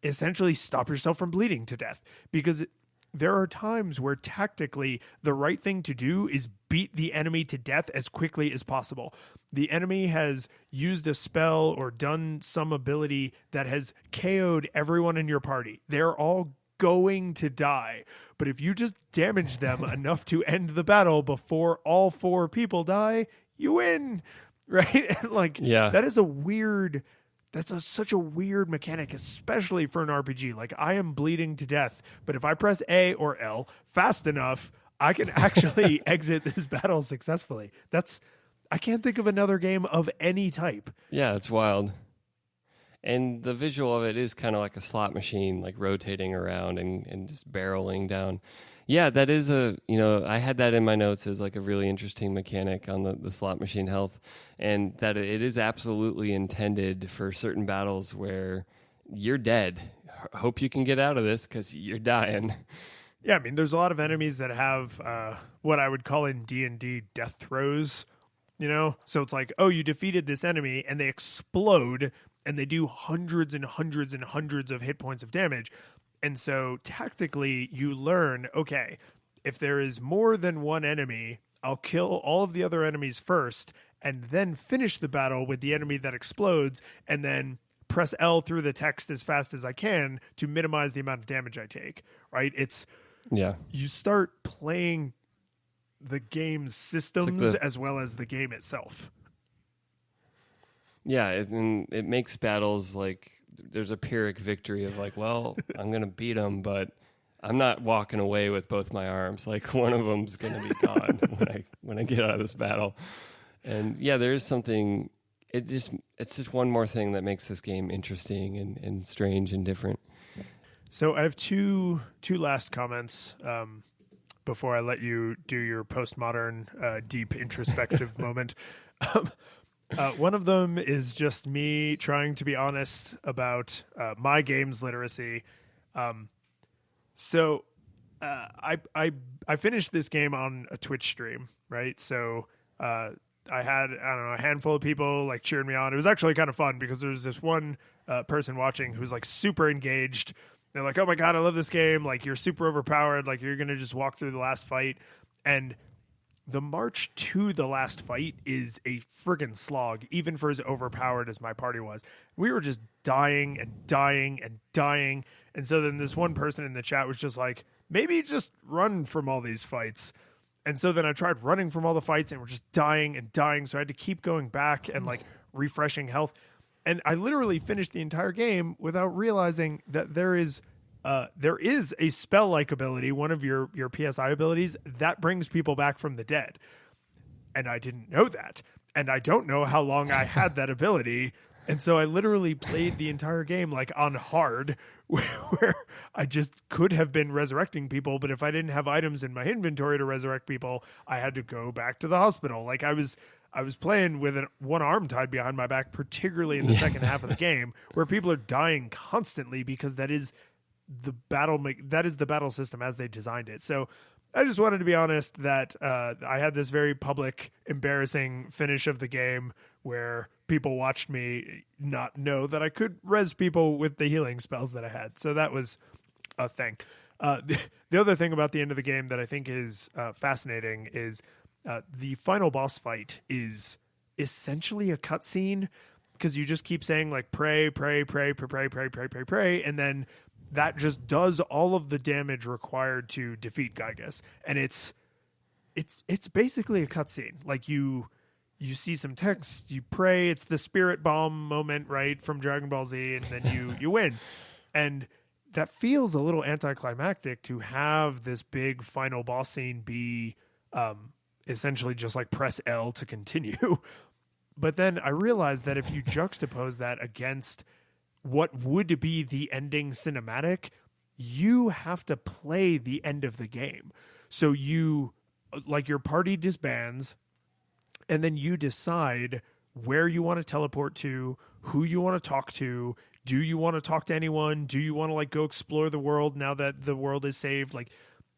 essentially stop yourself from bleeding to death, because there are times where tactically the right thing to do is beat the enemy to death as quickly as possible. The enemy has used a spell or done some ability that has KO'd everyone in your party. They're all going to die. But if you just damage them enough to end the battle before all 4 people die, you win. Right? And like, yeah. That is a weird... such a weird mechanic, especially for an RPG. Like, I am bleeding to death, but if I press A or L fast enough, I can actually exit this battle successfully. I can't think of another game of any type. Yeah, it's wild. And the visual of it is kind of like a slot machine, like rotating around and just barreling down. Yeah, that is I had that in my notes as like a really interesting mechanic on the slot machine health, and that it is absolutely intended for certain battles where you're dead. Hope you can get out of this because you're dying. Yeah, I mean, there's a lot of enemies that have what I would call in D&D death throws, you know? So it's like, oh, you defeated this enemy, and they explode, and they do hundreds and hundreds and hundreds of hit points of damage. And so tactically, you learn, okay, if there is more than one enemy, I'll kill all of the other enemies first, and then finish the battle with the enemy that explodes, and then press L through the text as fast as I can to minimize the amount of damage I take, right? You start playing the game's systems as well as the game itself. Yeah, and it makes battles like there's a Pyrrhic victory of like, well, I'm going to beat them, but I'm not walking away with both my arms. Like one of them's going to be gone when I get out of this battle. And yeah, there is something. It's just one more thing that makes this game interesting and strange and different. So I have two last comments before I let you do your postmodern deep introspective moment. One of them is just me trying to be honest about my games literacy. So I finished this game on a Twitch stream, right? So I had, I don't know, a handful of people like cheering me on. It was actually kind of fun because there was this one person watching who's like super engaged. They're like, oh my God, I love this game. Like you're super overpowered. Like you're going to just walk through the last fight. And the march to the last fight is a friggin' slog, even for as overpowered as my party was. We were just dying and dying and dying. And so then this one person in the chat was just like, maybe just run from all these fights. And so then I tried running from all the fights and we're just dying and dying. So I had to keep going back and like refreshing health. And I literally finished the entire game without realizing that there is a spell-like ability, one of your PSI abilities, that brings people back from the dead. And I didn't know that. And I don't know how long I had that ability. And so I literally played the entire game like on hard, where I just could have been resurrecting people. But if I didn't have items in my inventory to resurrect people, I had to go back to the hospital. Like I was playing with one arm tied behind my back, particularly in the second half of the game, where people are dying constantly because that is the battle system as they designed it. So I just wanted to be honest that I had this very public, embarrassing finish of the game where people watched me not know that I could res people with the healing spells that I had. So that was a thing. The other thing about the end of the game that I think is fascinating is the final boss fight is essentially a cutscene because you just keep saying like pray, pray, pray, pray, pray, pray, pray, pray, pray, and then that just does all of the damage required to defeat Gygas. And it's basically a cutscene. Like you see some text, you pray, it's the spirit bomb moment, right, from Dragon Ball Z, and then you win. And that feels a little anticlimactic to have this big final boss scene be essentially just like press L to continue. But then I realized that if you juxtapose that against what would be the ending cinematic, you have to play the end of the game. So you, like your party disbands, and then you decide where you want to teleport to, who you want to talk to. Do you want to talk to anyone? Do you want to like go explore the world now that the world is saved? Like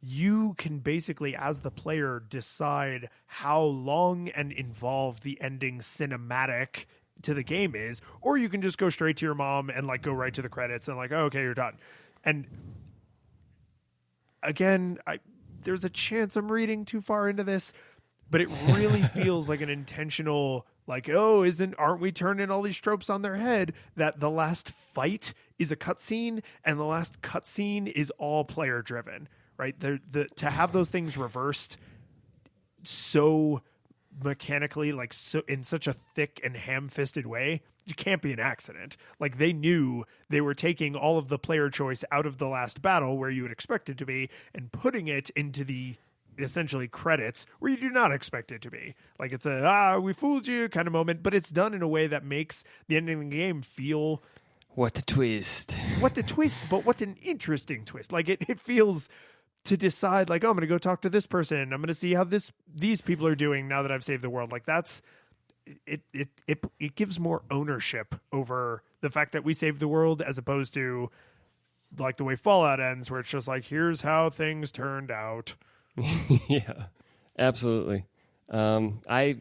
you can basically, as the player, decide how long and involved the ending cinematic to the game is, or you can just go straight to your mom and like go right to the credits and like, oh, okay, you're done. And again, there's a chance I'm reading too far into this, but it really feels like an intentional, like, oh, aren't we turning all these tropes on their head that the last fight is a cutscene and the last cutscene is all player driven, right? To have those things reversed so mechanically, like so in such a thick and ham-fisted way, it can't be an accident. Like they knew they were taking all of the player choice out of the last battle where you would expect it to be and putting it into the essentially credits where you do not expect it to be. Like it's we fooled you kind of moment, but it's done in a way that makes the ending of the game feel what a twist, but what an interesting twist. Like it feels to decide like, oh, I'm going to go talk to this person. I'm going to see how these people are doing now that I've saved the world. Like that's it gives more ownership over the fact that we saved the world as opposed to like the way Fallout ends, where it's just like, here's how things turned out. Yeah, absolutely. I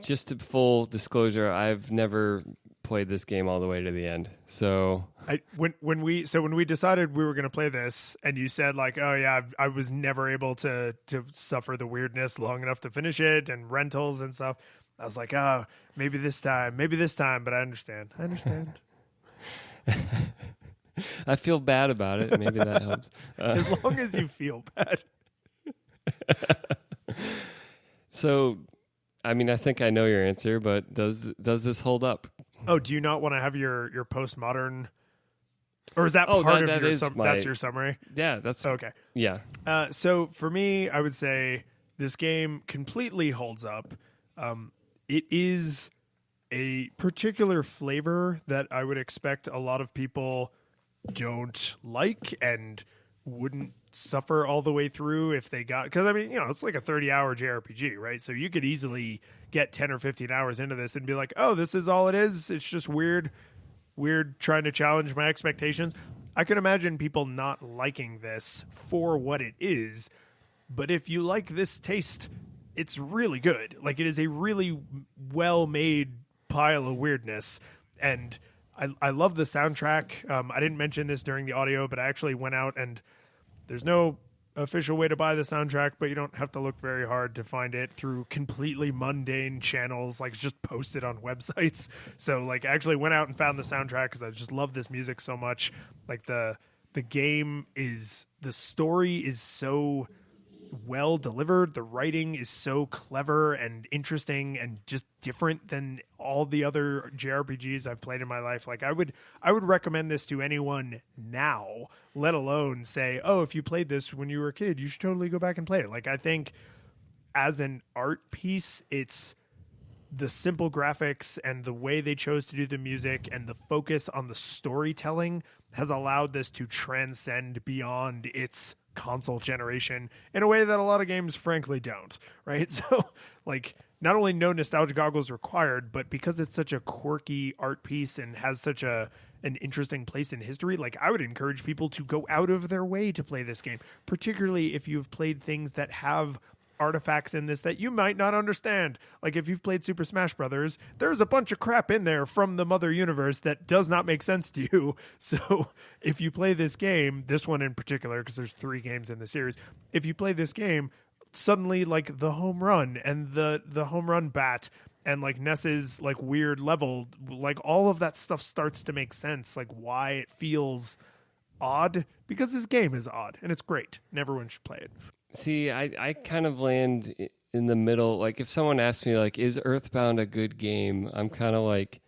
just to full disclosure, I've never played this game all the way to the end. So when we decided we were going to play this, and you said like, oh yeah, I was never able to suffer the weirdness long enough to finish it, and rentals and stuff. I was like, oh, maybe this time, but I understand. I feel bad about it. Maybe that helps. As long as you feel bad. So, I mean, I think I know your answer, but does this hold up? Oh, do you not want to have your postmodern, or is that part of your that's your summary? Yeah, that's okay. Yeah. So for me, I would say this game completely holds up. It is a particular flavor that I would expect a lot of people don't like and wouldn't suffer all the way through if they got, because I mean, it's like a 30-hour JRPG, right? So you could easily get 10 or 15 hours into this and be like, oh, this is all it is. It's just weird trying to challenge my expectations. I can imagine people not liking this for what it is, but if you like this taste, it's really good. Like, it is a really well-made pile of weirdness, and I love the soundtrack. I didn't mention this during the audio, but I actually went out, and there's no official way to buy the soundtrack, but you don't have to look very hard to find it through completely mundane channels. Like, it's just posted on websites. So, like, I actually went out and found the soundtrack because I just love this music so much. Like, the story is so well delivered. The writing is so clever and interesting and just different than all the other JRPGs I've played in my life. Like, I would recommend this to anyone now, let alone say, oh, if you played this when you were a kid, you should totally go back and play it. Like, I think as an art piece, it's the simple graphics and the way they chose to do the music and the focus on the storytelling has allowed this to transcend beyond its console generation in a way that a lot of games frankly don't, right? So, like, not only no nostalgia goggles required, but because it's such a quirky art piece and has such an interesting place in history, like, I would encourage people to go out of their way to play this game, particularly if you've played things that have artifacts in this that you might not understand. Like, if you've played Super Smash Brothers, there's a bunch of crap in there from the Mother Universe that does not make sense to you. So if you play this game, this one in particular, because there's 3 games in the series, if you play this game, suddenly, like, the home run and the home run bat and, like, Ness's, like, weird level, like, all of that stuff starts to make sense, like, why it feels odd, because this game is odd and it's great and everyone should play it. See, I kind of land in the middle. Like, if someone asks me, like, is EarthBound a good game? I'm kind of like,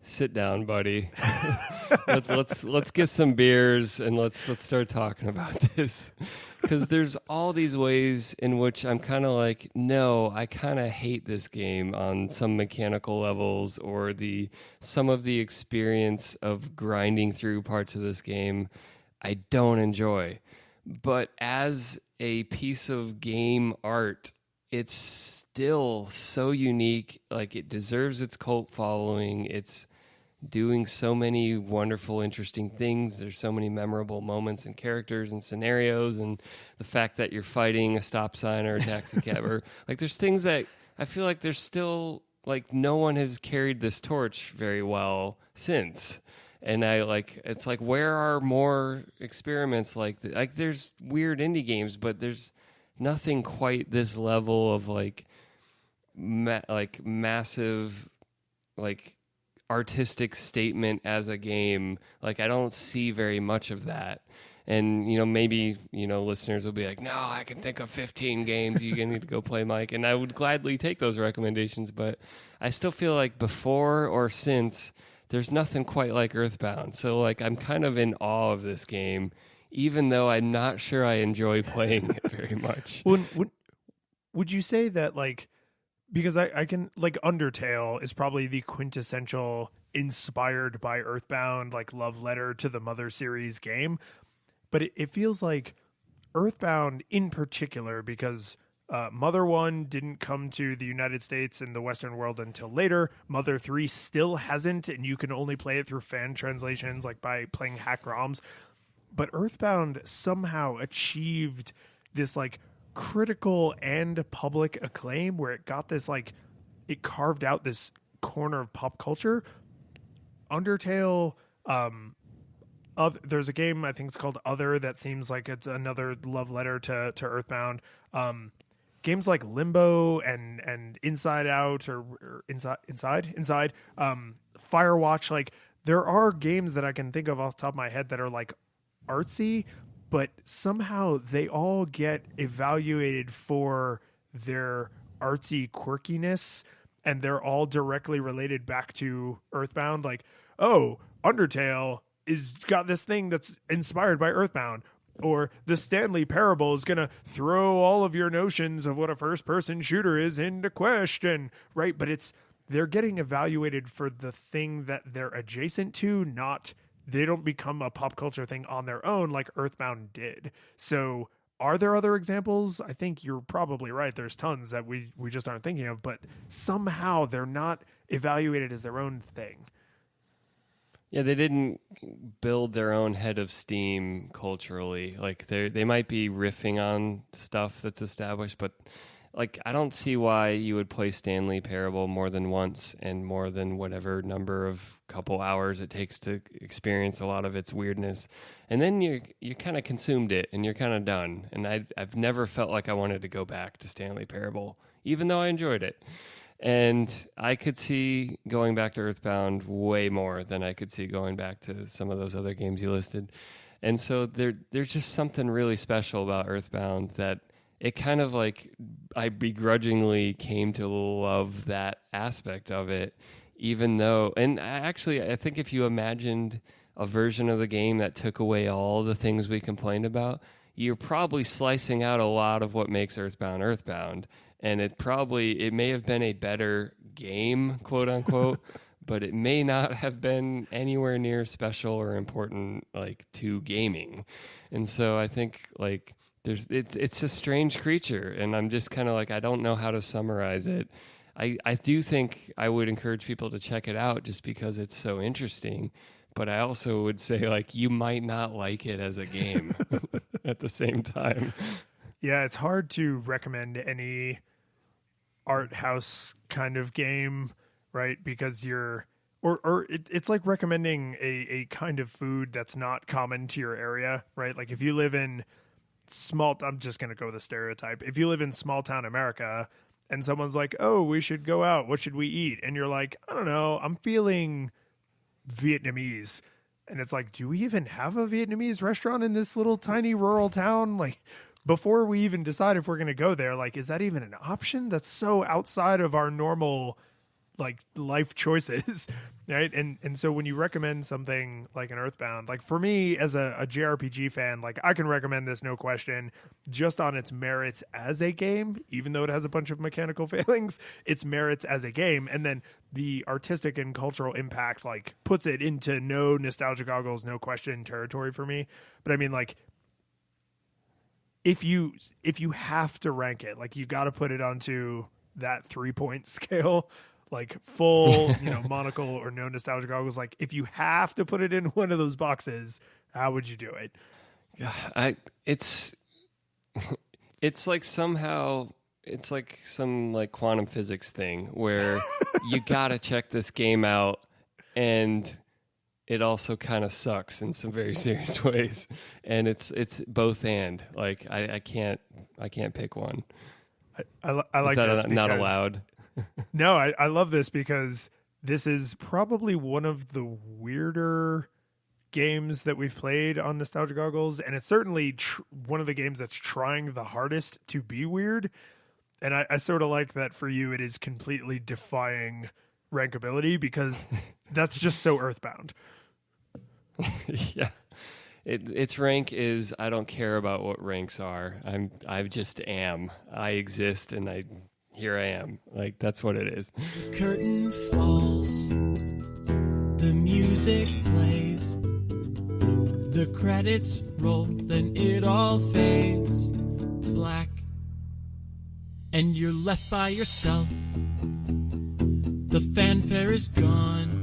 sit down, buddy. let's get some beers and let's start talking about this. Because there's all these ways in which I'm kind of like, no, I kind of hate this game on some mechanical levels, or some of the experience of grinding through parts of this game I don't enjoy. But as a piece of game art, it's still so unique. Like, it deserves its cult following. It's doing so many wonderful, interesting things. There's so many memorable moments and characters and scenarios, and the fact that you're fighting a stop sign or a taxi cab, or like, there's things that I feel like there's still, like, no one has carried this torch very well since. And it's like, where are more experiments like that? Like, there's weird indie games, but there's nothing quite this level of like massive, like, artistic statement as a game. Like, I don't see very much of that. And, maybe, listeners will be like, no, I can think of 15 games you need to go play, Mike. And I would gladly take those recommendations, but I still feel like before or since, there's nothing quite like EarthBound. So, like, I'm kind of in awe of this game, even though I'm not sure I enjoy playing it very much. Would you say that, like, because I can, like, Undertale is probably the quintessential inspired by EarthBound, like, love letter to the Mother series game, but it feels like EarthBound in particular, because Mother 1 didn't come to the United States and the Western world until later. Mother 3 still hasn't, and you can only play it through fan translations, like by playing hack ROMs. but EarthBound somehow achieved this like critical and public acclaim where it got this like it carved out this corner of pop culture. Undertale, there's a game I think it's called Other that seems like it's another love letter to EarthBound. Games like Limbo and Inside Out or Inside, Firewatch, like there are games that I can think of off the top of my head that are like artsy, but somehow they all get evaluated for their artsy quirkiness, and they're all directly related back to EarthBound. Like, oh, Undertale is got this thing that's inspired by EarthBound, or the Stanley Parable is going to throw all of your notions of what a first-person shooter is into question, right? But they're getting evaluated for the thing that they're adjacent to, not they don't become a pop culture thing on their own like EarthBound did. So are there other examples? I think you're probably right. There's tons that we just aren't thinking of, but somehow they're not evaluated as their own thing. Yeah, they didn't build their own head of steam culturally. Like they might be riffing on stuff that's established, but like I don't see why you would play Stanley Parable more than once and more than whatever number of couple hours it takes to experience a lot of its weirdness, and then you kind of consumed it and you're kind of done. And I've never felt like I wanted to go back to Stanley Parable, even though I enjoyed it. And I could see going back to EarthBound way more than I could see going back to some of those other games you listed. And so there's just something really special about EarthBound that it kind of like I begrudgingly came to love that aspect of it, even though, and actually I think if you imagined a version of the game that took away all the things we complained about, you're probably slicing out a lot of what makes EarthBound. And it may have been a better game, quote unquote, but it may not have been anywhere near special or important like to gaming. And so I think like it's a strange creature, and I'm just kind of like I don't know how to summarize it. I do think I would encourage people to check it out just because it's so interesting, but I also would say like you might not like it as a game at the same time. Yeah, it's hard to recommend any art house kind of game, right? Because it's like recommending a kind of food that's not common to your area, right? Like if you live in I'm just going to go with a stereotype. If you live in small town America and someone's like, oh, we should go out, what should we eat? And you're like, I don't know, I'm feeling Vietnamese. And it's like, do we even have a Vietnamese restaurant in this little tiny rural town? Like, before we even decide if we're going to go there, like, is that even an option? That's so outside of our normal, like, life choices, right? And so when you recommend something like an EarthBound, like for me as a JRPG fan, like I can recommend this, no question, just on its merits as a game, even though it has a bunch of mechanical failings, its merits as a game. And then the artistic and cultural impact, like, puts it into no nostalgia goggles, no question territory for me. But I mean, like, if you have to rank it, like you got to put it onto that 3-point scale, like full, monocle or no nostalgia goggles. Like if you have to put it in one of those boxes, how would you do it? It's like somehow it's like some like quantum physics thing where you got to check this game out, and it also kind of sucks in some very serious ways, and it's both and like I can't pick one. I like this. Because, not allowed. No, I love this because this is probably one of the weirder games that we've played on Nostalgia Goggles, and it's certainly one of the games that's trying the hardest to be weird. And I sort of like that for you. It is completely defying rankability because that's just so EarthBound. Yeah, its rank is I don't care about what ranks are. I just am. I exist, and here I am. Like that's what it is. Curtain falls, the music plays, the credits roll, then it all fades to black, and you're left by yourself. The fanfare is gone.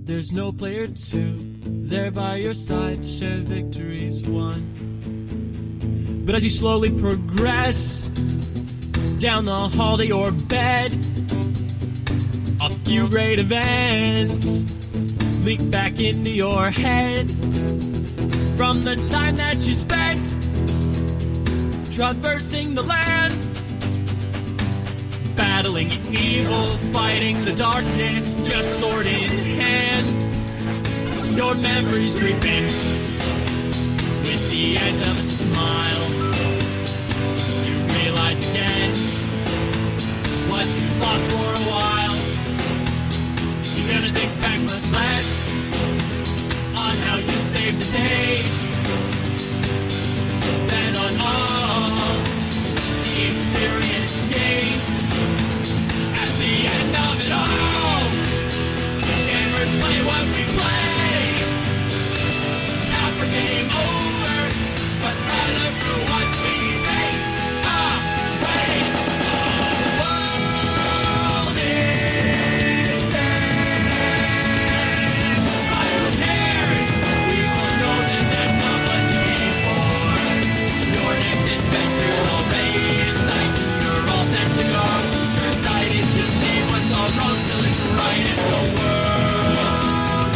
There's no player 2, there by your side to share victories won. But as you slowly progress down the hall to your bed, a few great events leak back into your head from the time that you spent traversing the land, battling evil, fighting the darkness, just sword in hand. Your memories creeping with the edge of a smile. You realize again what you lost for a while. You're gonna think back much less on how you saved the day than on all the experience gained. At the end of it all, gamers play what we play. Never game over, but rather through what we take away. The world is sad, but who cares? We all know that that's not what you came for. Your next adventure's already in sight. You're all set to go. You're excited to see what's all wrong till it's right, and the world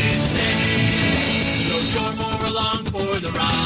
is saved. So you're more along for the ride.